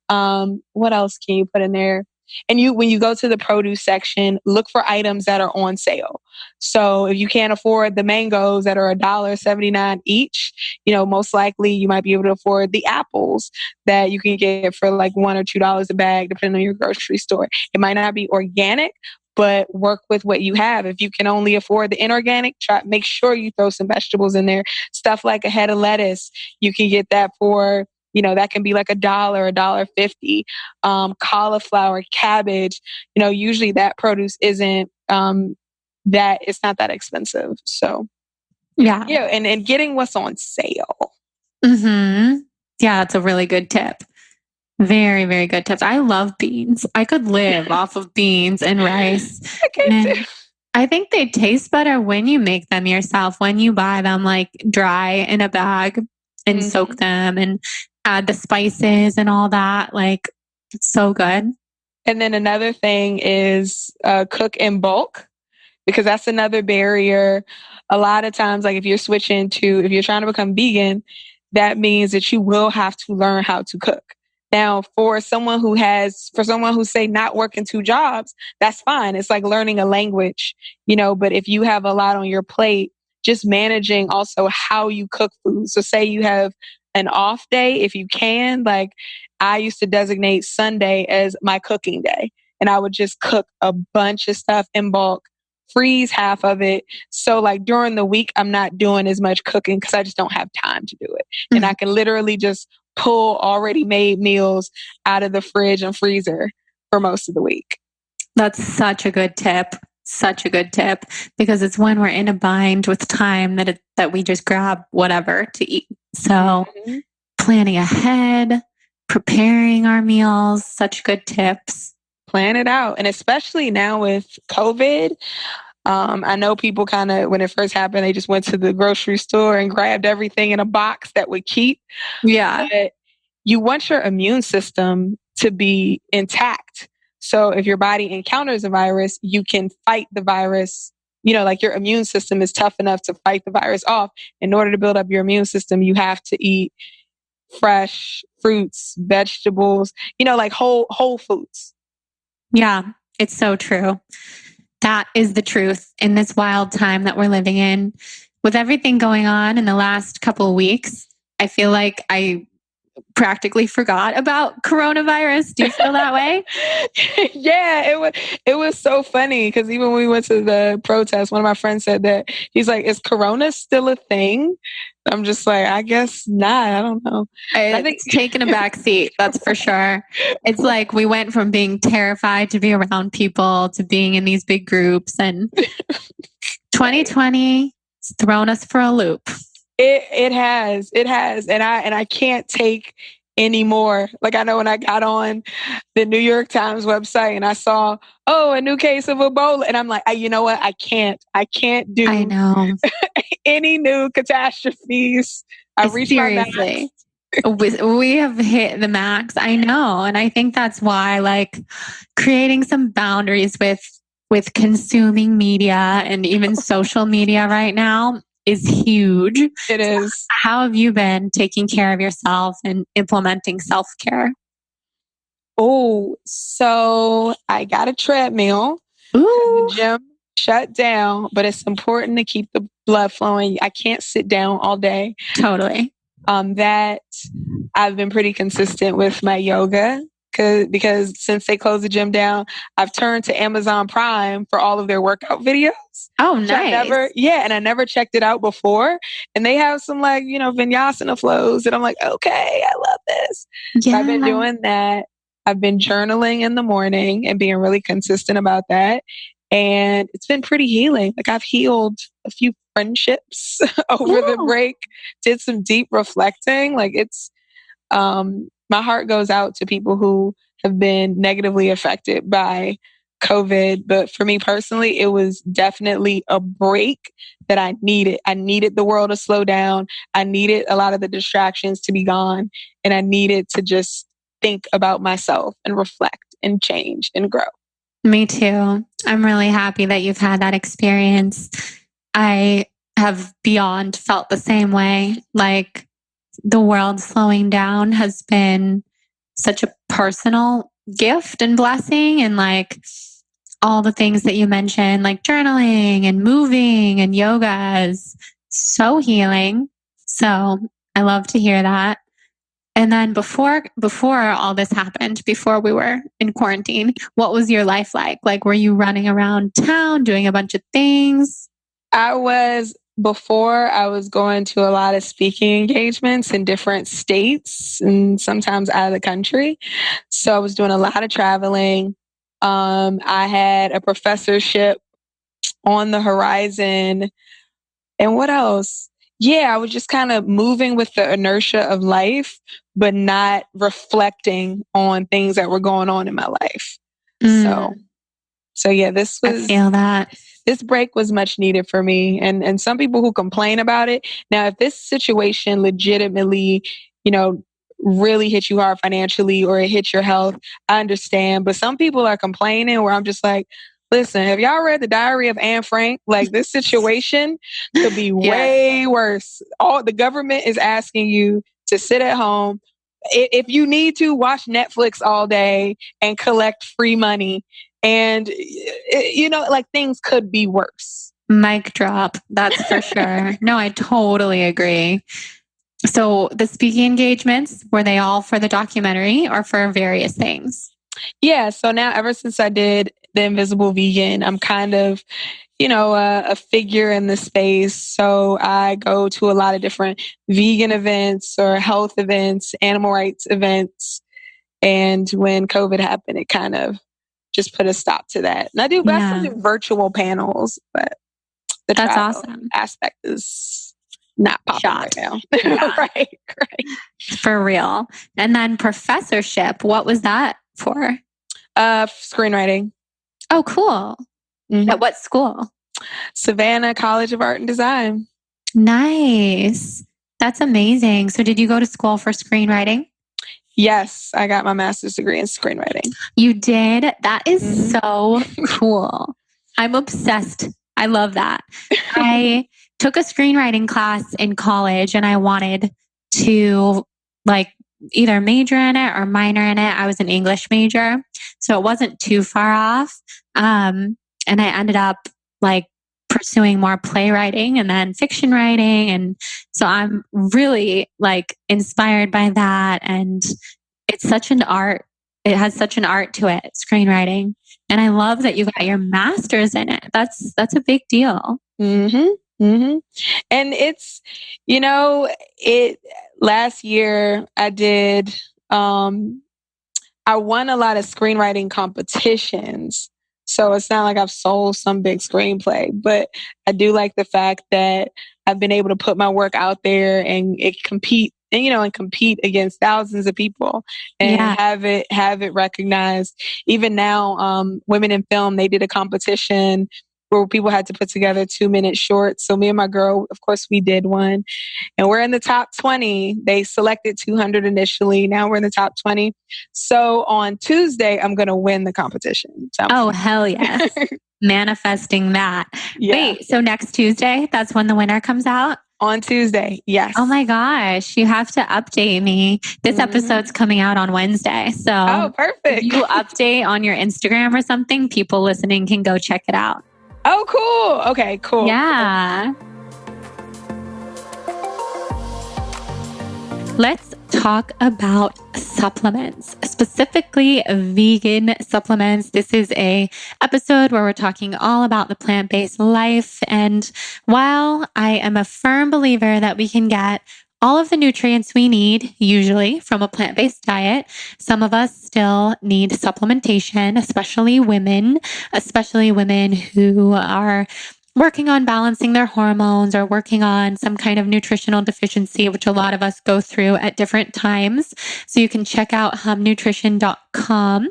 What else can you put in there? And when you go to the produce section, look for items that are on sale. So if you can't afford the mangoes that are $1.79 each, most likely you might be able to afford the apples that you can get for like $1 or $2 a bag, depending on your grocery store. It might not be organic, but work with what you have. If you can only afford the inorganic, make sure you throw some vegetables in there. Stuff like a head of lettuce, you can get that for that can be like $1.50. Cauliflower, cabbage, usually that produce isn't that it's not that expensive. So Yeah. And getting what's on sale. Mm-hmm. Yeah, that's a really good tip. Very, very good tips. I love beans. I could live off of beans and rice. I can too. I think they taste better when you make them yourself, when you buy them like dry in a bag and soak them and add the spices and all that. Like, it's so good. And then another thing is cook in bulk, because that's another barrier. A lot of times, like if you're trying to become vegan, that means that you will have to learn how to cook. Now, for someone who's say not working 2 jobs, that's fine. It's like learning a language, but if you have a lot on your plate, just managing also how you cook food. So say you have an off day, if you can, like I used to designate Sunday as my cooking day, and I would just cook a bunch of stuff in bulk, freeze half of it. So like during the week, I'm not doing as much cooking because I just don't have time to do it. And I can literally just pull already made meals out of the fridge and freezer for most of the week. That's such a good tip. Such a good tip, because it's when we're in a bind with time that we just grab whatever to eat. So planning ahead, preparing our meals, such good tips. Plan it out. And especially now with COVID, I know people kind of, when it first happened, they just went to the grocery store and grabbed everything in a box that would keep. Yeah. But you want your immune system to be intact. So if your body encounters a virus, you can fight the virus. Like your immune system is tough enough to fight the virus off. In order to build up your immune system, you have to eat fresh fruits, vegetables, like whole foods. Yeah, it's so true. That is the truth in this wild time that we're living in. With everything going on in the last couple of weeks, I feel like I practically forgot about coronavirus. Do you feel that way? Yeah, it was so funny because even when we went to the protest, one of my friends said that he's like, "Is Corona still a thing?" I'm just like, I guess not. I don't know. I think it's taken a back seat. That's for sure. It's like we went from being terrified to be around people to being in these big groups, and 2020 has thrown us for a loop. It has, and I can't take anymore. Like I know when I got on the New York Times website and I saw, a new case of Ebola, and I'm like, you know what? I can't do. I know. Any new catastrophes. I reached my max. We have hit the max. I know, and I think that's why, like, creating some boundaries with consuming media and even social media right now is huge. It is. How have you been taking care of yourself and implementing self-care? Oh, so I got a treadmill. Ooh. The gym shut down, but it's important to keep the blood flowing. I can't sit down all day. Totally. That I've been pretty consistent with my yoga because since they closed the gym down, I've turned to Amazon Prime for all of their workout videos. Oh, nice. I never checked it out before. And they have some vinyasana flows, and I'm like, okay, I love this. Yeah. So I've been doing that. I've been journaling in the morning and being really consistent about that. And it's been pretty healing. Like I've healed a few friendships over the break, did some deep reflecting. Like it's, my heart goes out to people who have been negatively affected by COVID. But for me personally, it was definitely a break that I needed. I needed the world to slow down. I needed a lot of the distractions to be gone. And I needed to just think about myself and reflect and change and grow. Me too. I'm really happy that you've had that experience. I have beyond felt the same way. Like the world slowing down has been such a personal gift and blessing. And like all the things that you mentioned, like journaling and moving and yoga is so healing. So I love to hear that. And then before all this happened, before we were in quarantine, what was your life like? Like, were you running around town doing a bunch of things? I was before I was going to a lot of speaking engagements in different states and sometimes out of the country. So I was doing a lot of traveling. I had a professorship on the horizon. And what else? Yeah, I was just kind of moving with the inertia of life, but not reflecting on things that were going on in my life. So yeah, I feel that. this break was much needed for me. And some people who complain about it. Now, if this situation legitimately, really hit you hard financially or it hit your health, I understand. But some people are complaining where I'm just like, listen, have y'all read The Diary of Anne Frank? Like, this situation could be way worse. All the government is asking you to sit at home. If you need to, watch Netflix all day and collect free money. And, like, things could be worse. Mic drop. That's for sure. No, I totally agree. So the speaking engagements, were they all for the documentary or for various things? Yeah. So now, ever since I did The Invisible Vegan, I'm kind of, a figure in the space. So I go to a lot of different vegan events or health events, animal rights events. And when COVID happened, it kind of just put a stop to that. And I still do virtual panels, but the travel aspect is not popping right now. Yeah. Right. For real. And then professorship, what was that for? Screenwriting. Oh, cool. Mm-hmm. At what school? Savannah College of Art and Design. Nice. That's amazing. So did you go to school for screenwriting? Yes, I got my master's degree in screenwriting. You did? That is so cool. I'm obsessed. I love that. I took a screenwriting class in college and I wanted to either major in it or minor in it. I was an English major, so it wasn't too far off. And I ended up pursuing more playwriting and then fiction writing. And so I'm really inspired by that. And it's such an art. It has such an art to it, screenwriting. And I love that you got your master's in it. That's a big deal. Mm-hmm. Mm-hmm. And it's, last year I did, I won a lot of screenwriting competitions. So it's not like I've sold some big screenplay, but I do like the fact that I've been able to put my work out there and compete against thousands of people and have it recognized. Even now, Women in Film, they did a competition where people had to put together 2-minute shorts. So me and my girl, of course, we did one. And we're in the top 20. They selected 200 initially. Now we're in the top 20. So on Tuesday, I'm going to win the competition. So hell yes. Manifesting that. Yeah. Wait, so next Tuesday, that's when the winner comes out? On Tuesday, yes. Oh my gosh, you have to update me. This episode's coming out on Wednesday. So perfect. If you update on your Instagram or something, people listening can go check it out. Oh, cool. Okay, cool. Yeah. Let's talk about supplements, specifically vegan supplements. This is an episode where we're talking all about the plant-based life. And while I am a firm believer that we can get all of the nutrients we need, usually from a plant-based diet, some of us still need supplementation, especially women who are working on balancing their hormones or working on some kind of nutritional deficiency, which a lot of us go through at different times. So you can check out humnutrition.com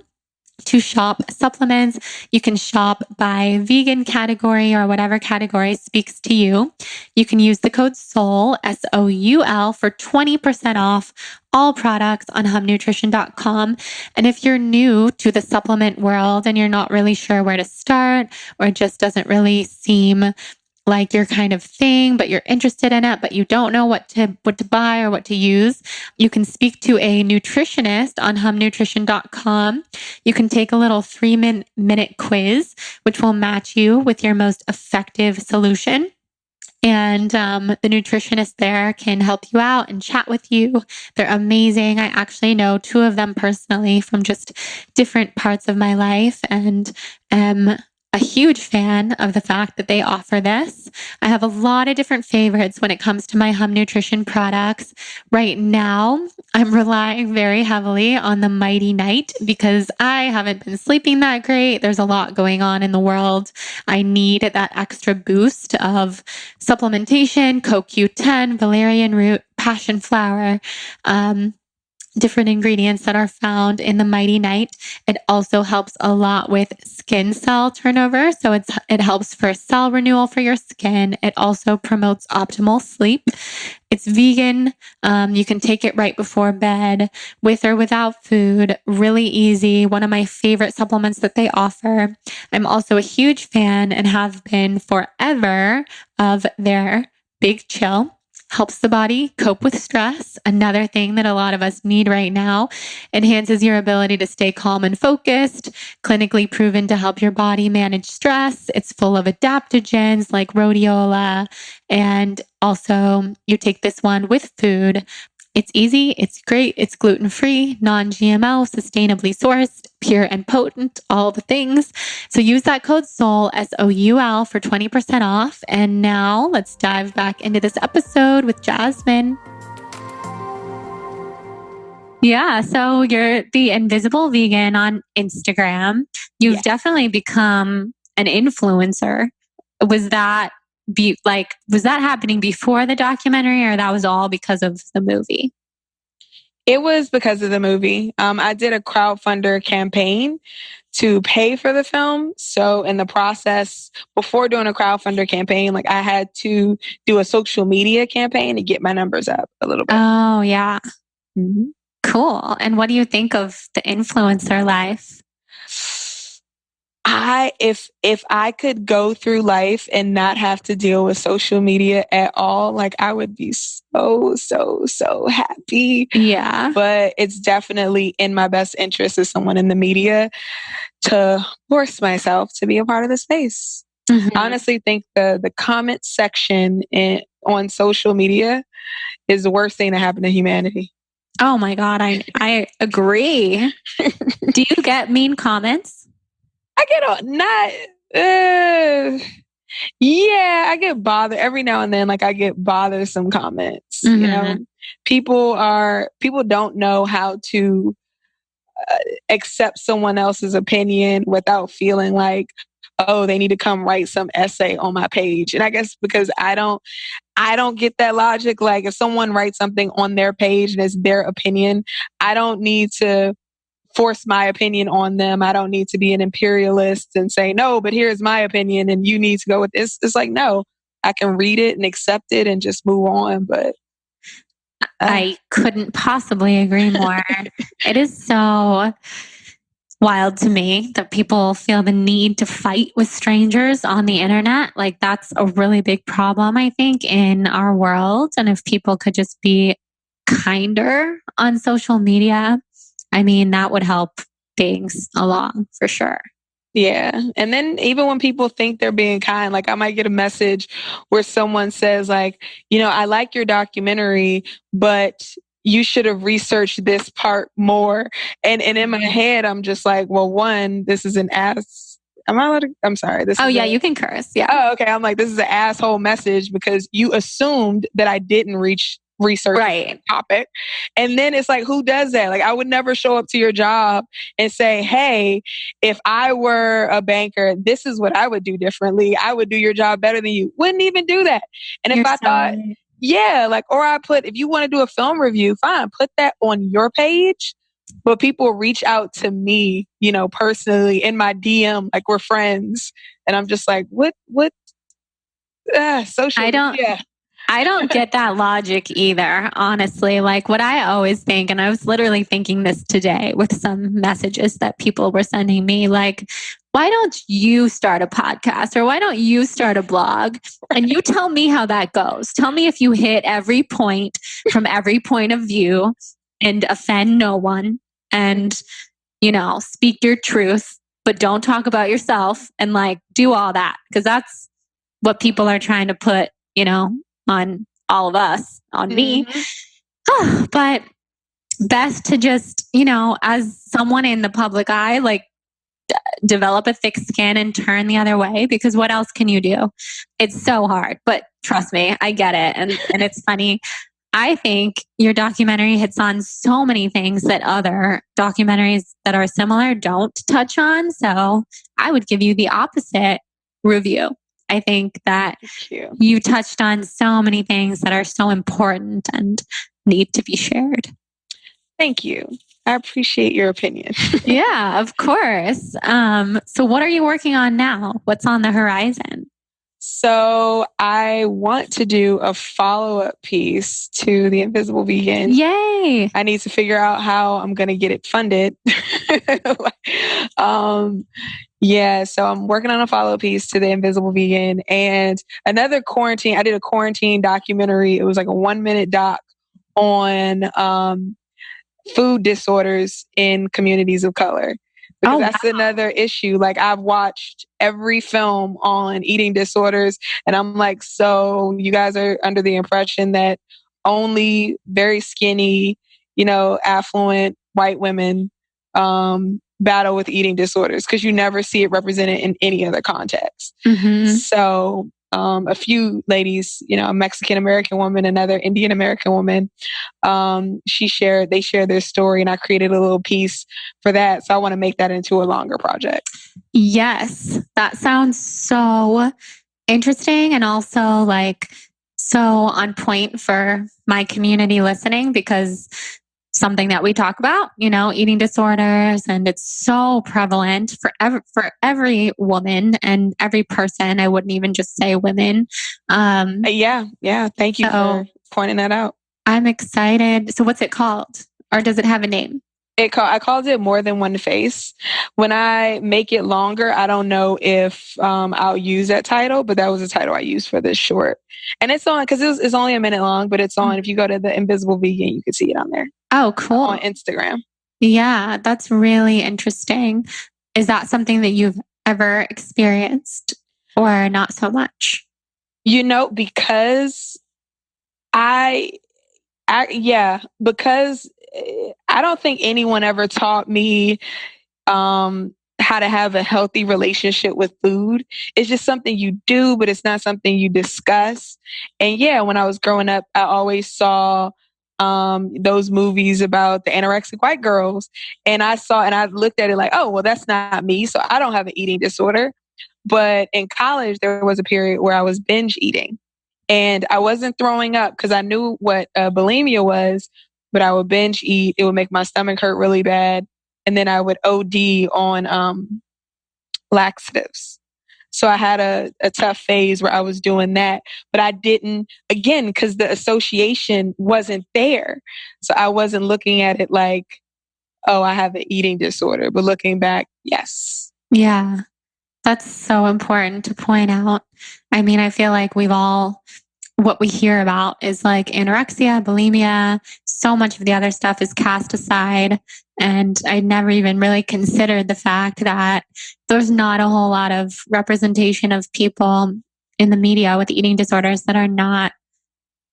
to shop supplements. You can shop by vegan category or whatever category speaks to you. You can use the code SOUL, SOUL, for 20% off all products on humnutrition.com. And if you're new to the supplement world and you're not really sure where to start, or it just doesn't really seem like your kind of thing, but you're interested in it, but you don't know what to buy or what to use, you can speak to a nutritionist on humnutrition.com. You can take a little 3-minute quiz, which will match you with your most effective solution. And the nutritionist there can help you out and chat with you. They're amazing. I actually know 2 of them personally from just different parts of my life, and am a huge fan of the fact that they offer this. I have a lot of different favorites when it comes to my hum nutrition products. Right now, I'm relying very heavily on the Mighty Night because I haven't been sleeping that great. There's a lot going on in the world. I need that extra boost of supplementation, CoQ10, valerian root, passion flower, different ingredients that are found in the Mighty Night. It also helps a lot with skin cell turnover. So it helps for cell renewal for your skin. It also promotes optimal sleep. It's vegan. You can take it right before bed, with or without food. Really easy. One of my favorite supplements that they offer. I'm also a huge fan and have been forever of their Big Chill. Helps the body cope with stress. Another thing that a lot of us need right now. Enhances your ability to stay calm and focused. Clinically proven to help your body manage stress. It's full of adaptogens like rhodiola. And also, you take this one with food. It's easy, it's great, it's gluten-free, non-GMO, sustainably sourced, pure and potent, all the things. So use that code SOUL, SOUL, for 20% off. And now let's dive back into this episode with Jasmine. Yeah, so you're the Invisible Vegan on Instagram. You've definitely become an influencer. Was that was that happening before the documentary, or that was all because of the movie? It was because of the movie. I did a crowdfunder campaign to pay for the film. So in the process, before doing a crowdfunder campaign, like I had to do a social media campaign to get my numbers up a little bit. Oh, yeah. Mm-hmm. Cool. And what do you think of the influencer life? If I could go through life and not have to deal with social media at all, like I would be so happy. Yeah. But it's definitely in my best interest as someone in the media to force myself to be a part of the space. Mm-hmm. I honestly think the comment section on social media is the worst thing that happened to humanity. Oh my God, I agree. Do you get mean comments? I get bothered every now and then. Like I get bothersome comments. Mm-hmm. You know, people don't know how to accept someone else's opinion without feeling like, oh, they need to come write some essay on my page. And I guess because I don't get that logic. Like if someone writes something on their page and it's their opinion, I don't need to force my opinion on them. I don't need to be an imperialist and say, no, but here's my opinion and you need to go with this. It's like, no, I can read it and accept it and just move on. But I couldn't possibly agree more. It is so wild to me that people feel the need to fight with strangers on the internet. Like that's a really big problem, I think, in our world. And if people could just be kinder on social media, I mean, that would help things along for sure. Yeah. And then even when people think they're being kind, like I might get a message where someone says like, you know, I like your documentary, but you should have researched this part more. And in my head, I'm just like, well, one, this is an ass. Am I allowed to? I'm sorry. You can curse. Yeah. Oh, okay. I'm like, this is an asshole message because you assumed that I didn't research the topic. And then it's like, who does that? Like, I would never show up to your job and say, hey, if I were a banker, this is what I would do differently. I would do your job better than you. Wouldn't even do that. And if I thought, if you want to do a film review, fine, put that on your page. But people reach out to me, you know, personally in my DM, like we're friends. And I'm just like, what? Social media. I don't get that logic either, honestly. Like what I always think, and I was literally thinking this today with some messages that people were sending me, like, why don't you start a podcast or why don't you start a blog? And you tell me how that goes. Tell me if you hit every point from every point of view and offend no one and, you know, speak your truth, but don't talk about yourself and like do all that. Because that's what people are trying to put, you know, on all of us, on me. But best to just, you know, as someone in the public eye, like develop a thick skin and turn the other way, because what else can you do? It's so hard, but trust me, I get it. And it's funny. I think your documentary hits on so many things that other documentaries that are similar don't touch on. So I would give you the opposite review. I think that you touched on so many things that are so important and need to be shared. Thank you. I appreciate your opinion. Yeah, of course. So what are you working on now? What's on the horizon? So I want to do a follow-up piece to The Invisible Vegan. Yay! I need to figure out how I'm going to get it funded. Yeah, so I'm working on a follow-up piece to The Invisible Vegan, and another quarantine. I did a quarantine documentary. It was like a 1-minute doc on food disorders in communities of color. Because that's another issue. Like, I've watched every film on eating disorders, and I'm like, so you guys are under the impression that only very skinny, affluent white women battle with eating disorders, because you never see it represented in any other context. Mm-hmm. So a few ladies, a Mexican American woman, another Indian American woman, they shared their story, and I created a little piece for that. So I want to make that into a longer project. Yes, that sounds so interesting, and also like so on point for my community listening, because something that we talk about, eating disorders, and it's so prevalent for every woman and every person. I wouldn't even just say women. Yeah. Thank you for pointing that out. I'm excited. So what's it called? Or does it have a name? I called it More Than One Face. When I make it longer, I don't know if I'll use that title, but that was the title I used for this short. And it's on, because it's only a minute long, but it's on, if you go to The Invisible Vegan, you can see it on there. Oh, cool. On Instagram. Yeah, that's really interesting. Is that something that you've ever experienced, or not so much? Because because I don't think anyone ever taught me how to have a healthy relationship with food. It's just something you do, but it's not something you discuss. And yeah, when I was growing up, I always saw those movies about the anorexic white girls. And I looked at it like, oh, well, that's not me. So I don't have an eating disorder. But in college, there was a period where I was binge eating. And I wasn't throwing up because I knew what bulimia was, but I would binge eat. It would make my stomach hurt really bad. And then I would OD on laxatives. So I had a tough phase where I was doing that, but I didn't, again, because the association wasn't there. So I wasn't looking at it like, oh, I have an eating disorder. But looking back, yes. Yeah. That's so important to point out. I mean, I feel like what we hear about is like anorexia, bulimia. So much of the other stuff is cast aside. And I never even really considered the fact that there's not a whole lot of representation of people in the media with eating disorders that are not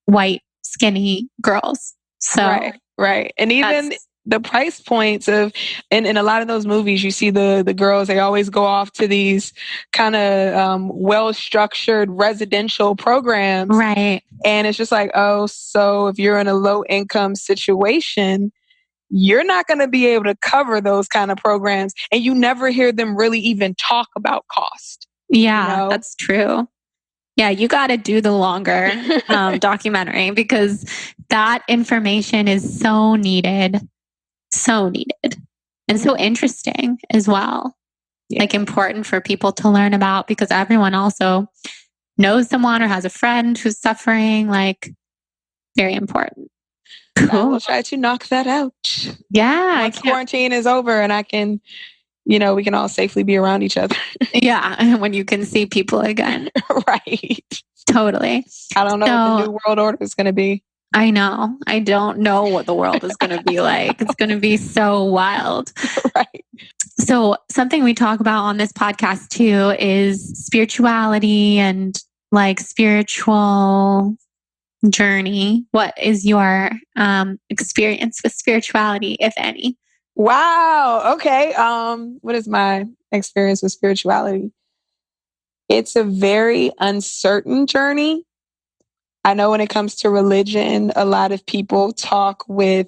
white, skinny girls. So, right. And even the price points in a lot of those movies, you see the girls, they always go off to these kind of well-structured residential programs. Right. And it's just like, oh, so if you're in a low income situation, you're not going to be able to cover those kind of programs. And you never hear them really even talk about cost. Yeah, that's true. Yeah, you got to do the longer documentary, because that information is so needed. So needed. And so interesting as well. Yeah. Like important for people to learn about, because everyone also knows someone or has a friend who's suffering. Like, very important. Cool. I will try to knock that out. Yeah. Once quarantine is over and I can, we can all safely be around each other. Yeah. When you can see people again. Right. Totally. I don't know what the new world order is going to be. I know. I don't know what the world is going to be like. It's going to be so wild. Right. So something we talk about on this podcast too is spirituality and like spiritual journey. What is your experience with spirituality, if any? Wow. Okay. What is my experience with spirituality? It's a very uncertain journey. I know when it comes to religion, a lot of people talk with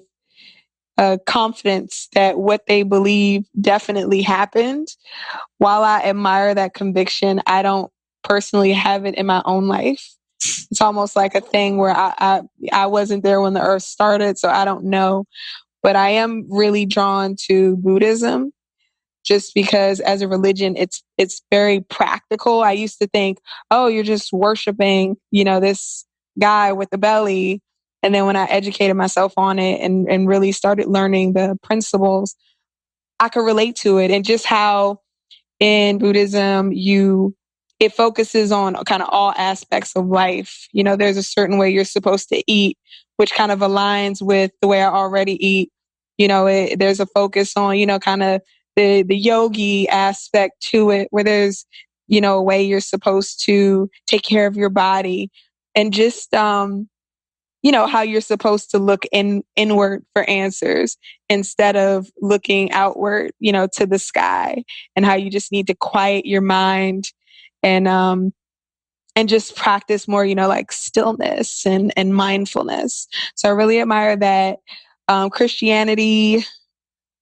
confidence that what they believe definitely happened. While I admire that conviction, I don't personally have it in my own life. It's almost like a thing where I wasn't there when the earth started, so I don't know. But I am really drawn to Buddhism just because as a religion it's very practical. I used to think, oh, you're just worshiping, this guy with the belly. And then when I educated myself on it and really started learning the principles, I could relate to it and just how in Buddhism, it focuses on kind of all aspects of life. There's a certain way you're supposed to eat, which kind of aligns with the way I already eat. There's a focus on, kind of the yogi aspect to it, where there's, a way you're supposed to take care of your body and just, how you're supposed to look inward for answers instead of looking outward, to the sky, and how you just need to quiet your mind and just practice more, like stillness and mindfulness. So I really admire that. Christianity,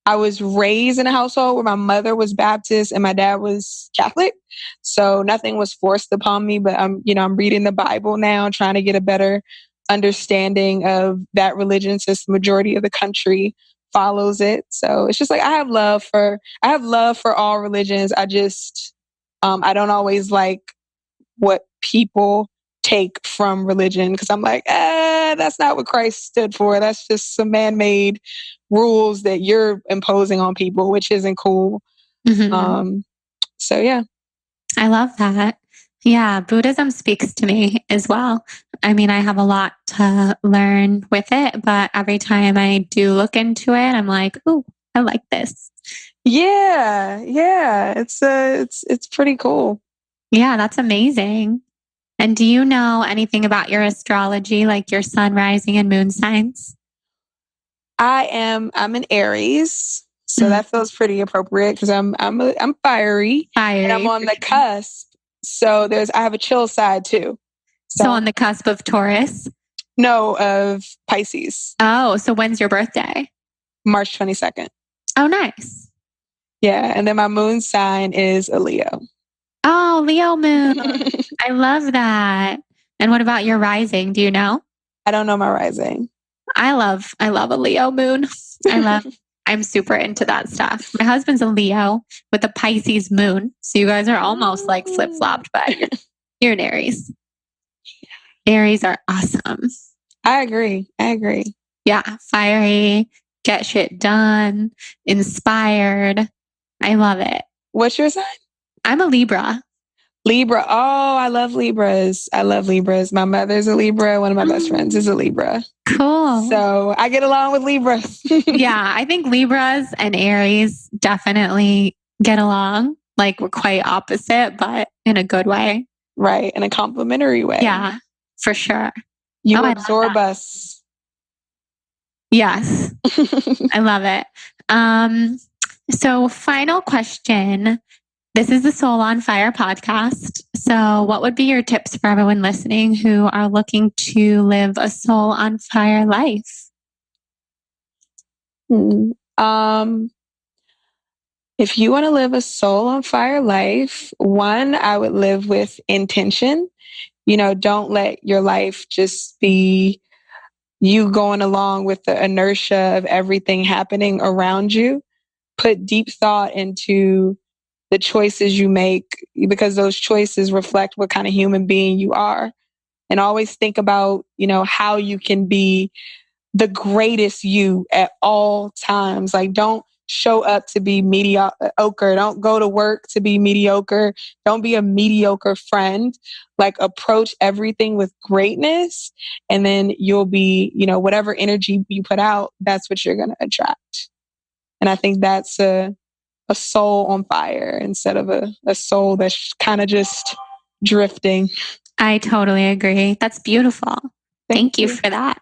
I was raised in a household where my mother was Baptist and my dad was Catholic. So nothing was forced upon me, but I'm reading the Bible now, trying to get a better understanding of that religion since the majority of the country follows it. So it's just like I have love for all religions. I don't always like what people take from religion because I'm like, that's not what Christ stood for. That's just some man-made rules that you're imposing on people, which isn't cool. Mm-hmm. So yeah. I love that. Yeah, Buddhism speaks to me as well. I mean, I have a lot to learn with it, but every time I do look into it, I'm like, "Ooh, I like this." Yeah, it's pretty cool. Yeah, that's amazing. And do you know anything about your astrology, like your sun, rising, and moon signs? I'm an Aries, so that feels pretty appropriate because I'm fiery, and I'm Fiery. on the cusp. So I have a chill side too. So on the cusp of Taurus. No, of Pisces. Oh, so when's your birthday? March 22nd. Oh, nice. Yeah, and then my moon sign is a Leo. Oh, Leo moon. I love that. And what about your rising? Do you know? I don't know my rising. I love a Leo moon. I'm super into that stuff. My husband's a Leo with a Pisces moon. So you guys are almost like flip-flopped, but you're an Aries. Aries are awesome. I agree. Yeah, fiery, get shit done, inspired. I love it. What's your sign? I'm a Libra. Libra. Oh, I love Libras. My mother's a Libra. One of my best friends is a Libra. Cool. So I get along with Libras. Yeah, I think Libras and Aries definitely get along. Like we're quite opposite, but in a good way. Right. In a complimentary way. Yeah, for sure. You absorb us. Yes. I love it. So final question. This is the Soul on Fire podcast. So what would be your tips for everyone listening who are looking to live a soul on fire life? If you want to live a soul on fire life, one, I would live with intention. Don't let your life just be you going along with the inertia of everything happening around you. Put deep thought into the choices you make because those choices reflect what kind of human being you are. And always think about, how you can be the greatest you at all times. Like, don't show up to be mediocre. Don't go to work to be mediocre. Don't be a mediocre friend. Like, approach everything with greatness, and then you'll be, whatever energy you put out, that's what you're going to attract. And I think that's a soul on fire instead of a soul that's kind of just drifting. I totally agree. That's beautiful. Thank you for that.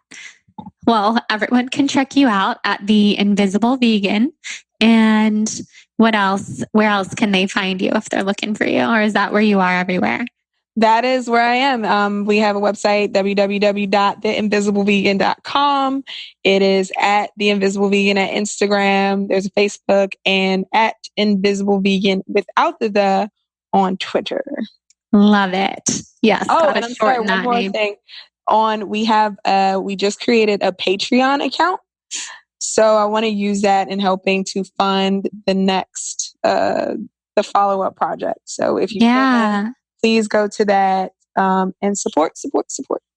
Well, everyone can check you out at The Invisible Vegan. And what else? Where else can they find you if they're looking for you? Or is that where you are everywhere? That is where I am. We have a website, www.theinvisiblevegan.com. It is at The Invisible Vegan at Instagram. There's a Facebook, and at Invisible Vegan without the on Twitter. Love it. Yes. Oh, and I'm sorry, one more thing. We just created a Patreon account. So I want to use that in helping to fund the next, the follow-up project. So if you can, please go to that and support.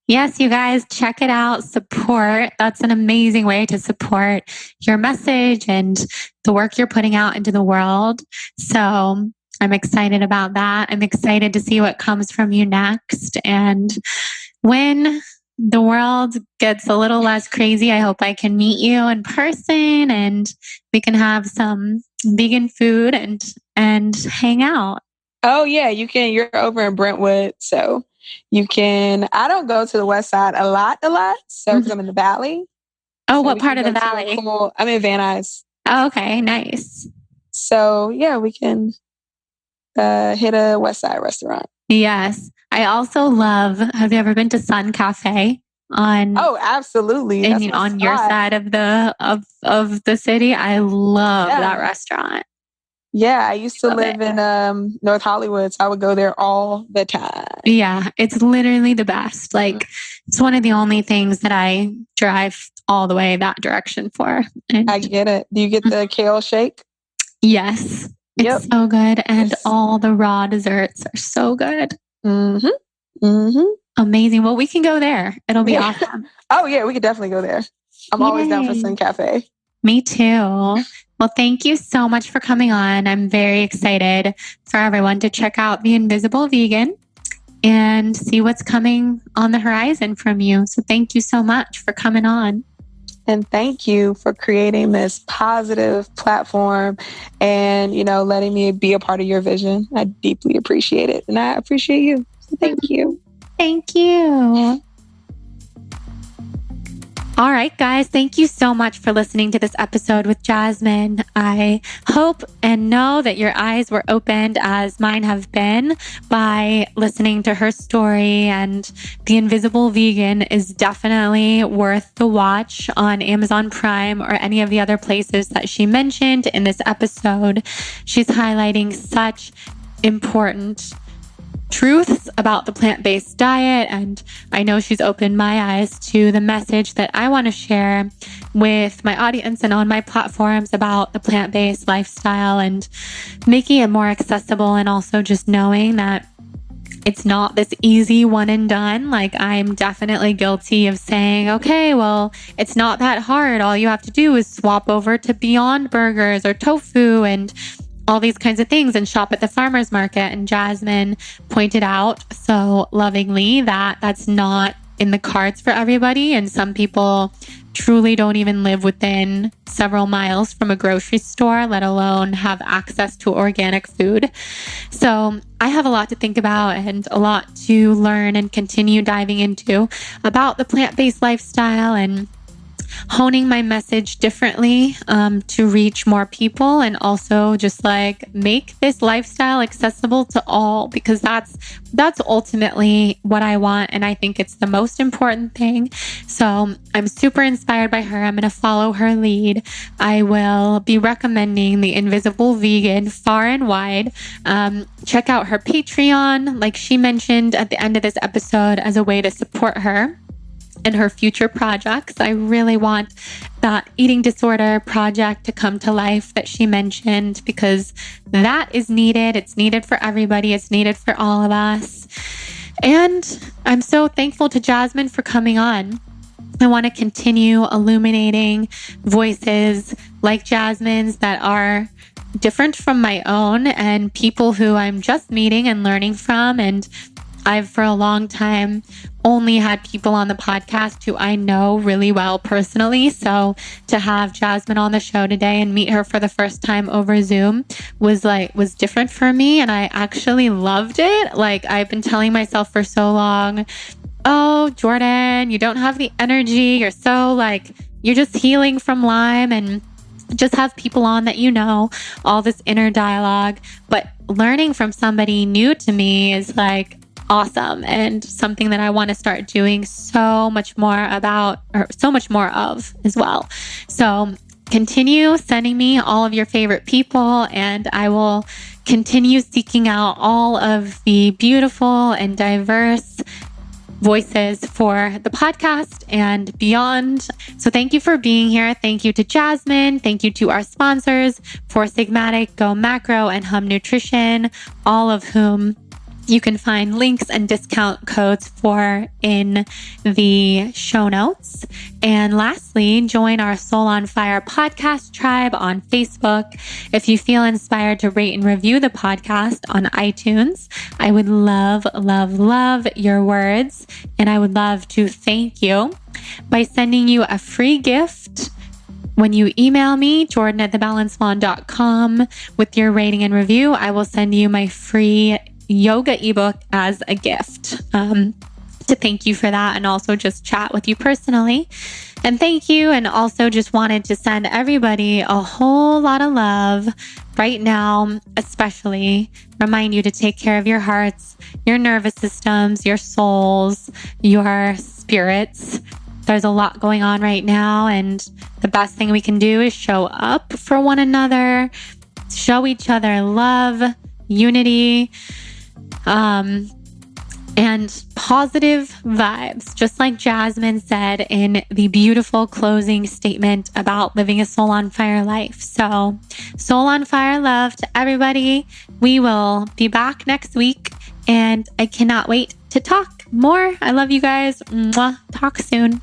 Yes, you guys, check it out. Support. That's an amazing way to support your message and the work you're putting out into the world. So I'm excited about that. I'm excited to see what comes from you next. And when the world gets a little less crazy, I hope I can meet you in person and we can have some vegan food and hang out. Oh yeah, you can. You're over in Brentwood, so you can. I don't go to the West Side a lot, so because I'm in the Valley. Oh, what part of the Valley? I'm in Van Nuys. Oh, okay, nice. So yeah, we can hit a West Side restaurant. Yes, I also love. Have you ever been to Sun Cafe? Oh, absolutely. On your side of the city. I love that restaurant. Yeah, I used to live in North Hollywood, so I would go there all the time. Yeah, it's literally the best. Like, it's one of the only things that I drive all the way that direction for. And I get it. Do you get the kale shake? Yes. It's so good. And all the raw desserts are so good. Amazing. Well, we can go there. It'll be awesome. Oh, yeah, we could definitely go there. I'm always down for Sun Cafe. Me too. Well, thank you so much for coming on. I'm very excited for everyone to check out The Invisible Vegan and see what's coming on the horizon from you. So thank you so much for coming on. And thank you for creating this positive platform and, letting me be a part of your vision. I deeply appreciate it. And I appreciate you. So thank you. Thank you. All right, guys, thank you so much for listening to this episode with Jasmine. I hope and know that your eyes were opened as mine have been by listening to her story, and The Invisible Vegan is definitely worth the watch on Amazon Prime or any of the other places that she mentioned in this episode. She's highlighting such important truths about the plant-based diet, and I know she's opened my eyes to the message that I want to share with my audience and on my platforms about the plant-based lifestyle and making it more accessible, and also just knowing that it's not this easy one and done. Like, I'm definitely guilty of saying, okay, well, it's not that hard. All you have to do is swap over to Beyond Burgers or tofu and all these kinds of things and shop at the farmer's market. And Jasmine pointed out so lovingly that that's not in the cards for everybody. And some people truly don't even live within several miles from a grocery store, let alone have access to organic food. So I have a lot to think about and a lot to learn and continue diving into about the plant-based lifestyle and honing my message differently to reach more people, and also just like make this lifestyle accessible to all, because that's ultimately what I want, and I think it's the most important thing. So I'm super inspired by her. I'm going to follow her lead. I will be recommending The Invisible Vegan far and wide. Check out her Patreon, like she mentioned at the end of this episode, as a way to support her and her future projects. I really want that eating disorder project to come to life that she mentioned, because that is needed. It's needed for everybody. It's needed for all of us. And I'm so thankful to Jasmine for coming on. I want to continue illuminating voices like Jasmine's that are different from my own, and people who I'm just meeting and learning from. And I've for a long time only had people on the podcast who I know really well personally. So to have Jasmine on the show today and meet her for the first time over Zoom was different for me. And I actually loved it. Like, I've been telling myself for so long, oh, Jordan, nutrition. You don't have the energy. You're so you're just healing from Lyme and just have people on that all this inner dialogue. But learning from somebody new to me is awesome and something that I want to start doing so much more of as well. So continue sending me all of your favorite people, and I will continue seeking out all of the beautiful and diverse voices for the podcast and beyond. So thank you for being here. Thank you to Jasmine. Thank you to our sponsors, For Sigmatic, Go Macro, and Hum Nutrition, all of whom you can find links and discount codes for in the show notes. And lastly, join our Soul on Fire podcast tribe on Facebook. If you feel inspired to rate and review the podcast on iTunes, I would love, love, love your words. And I would love to thank you by sending you a free gift when you email me, jordan@thebalancedblonde.com, with your rating and review. I will send you my free yoga ebook as a gift to thank you for that, and also just chat with you personally. And thank you. And also just wanted to send everybody a whole lot of love right now, especially remind you to take care of your hearts, your nervous systems, your souls, your spirits. There's a lot going on right now, and the best thing we can do is show up for one another, show each other love, unity, and positive vibes, just like Jasmine said in the beautiful closing statement about living a soul on fire life. So, soul on fire love to everybody. We will be back next week, and I cannot wait to talk more. I love you guys. Mwah. Talk soon.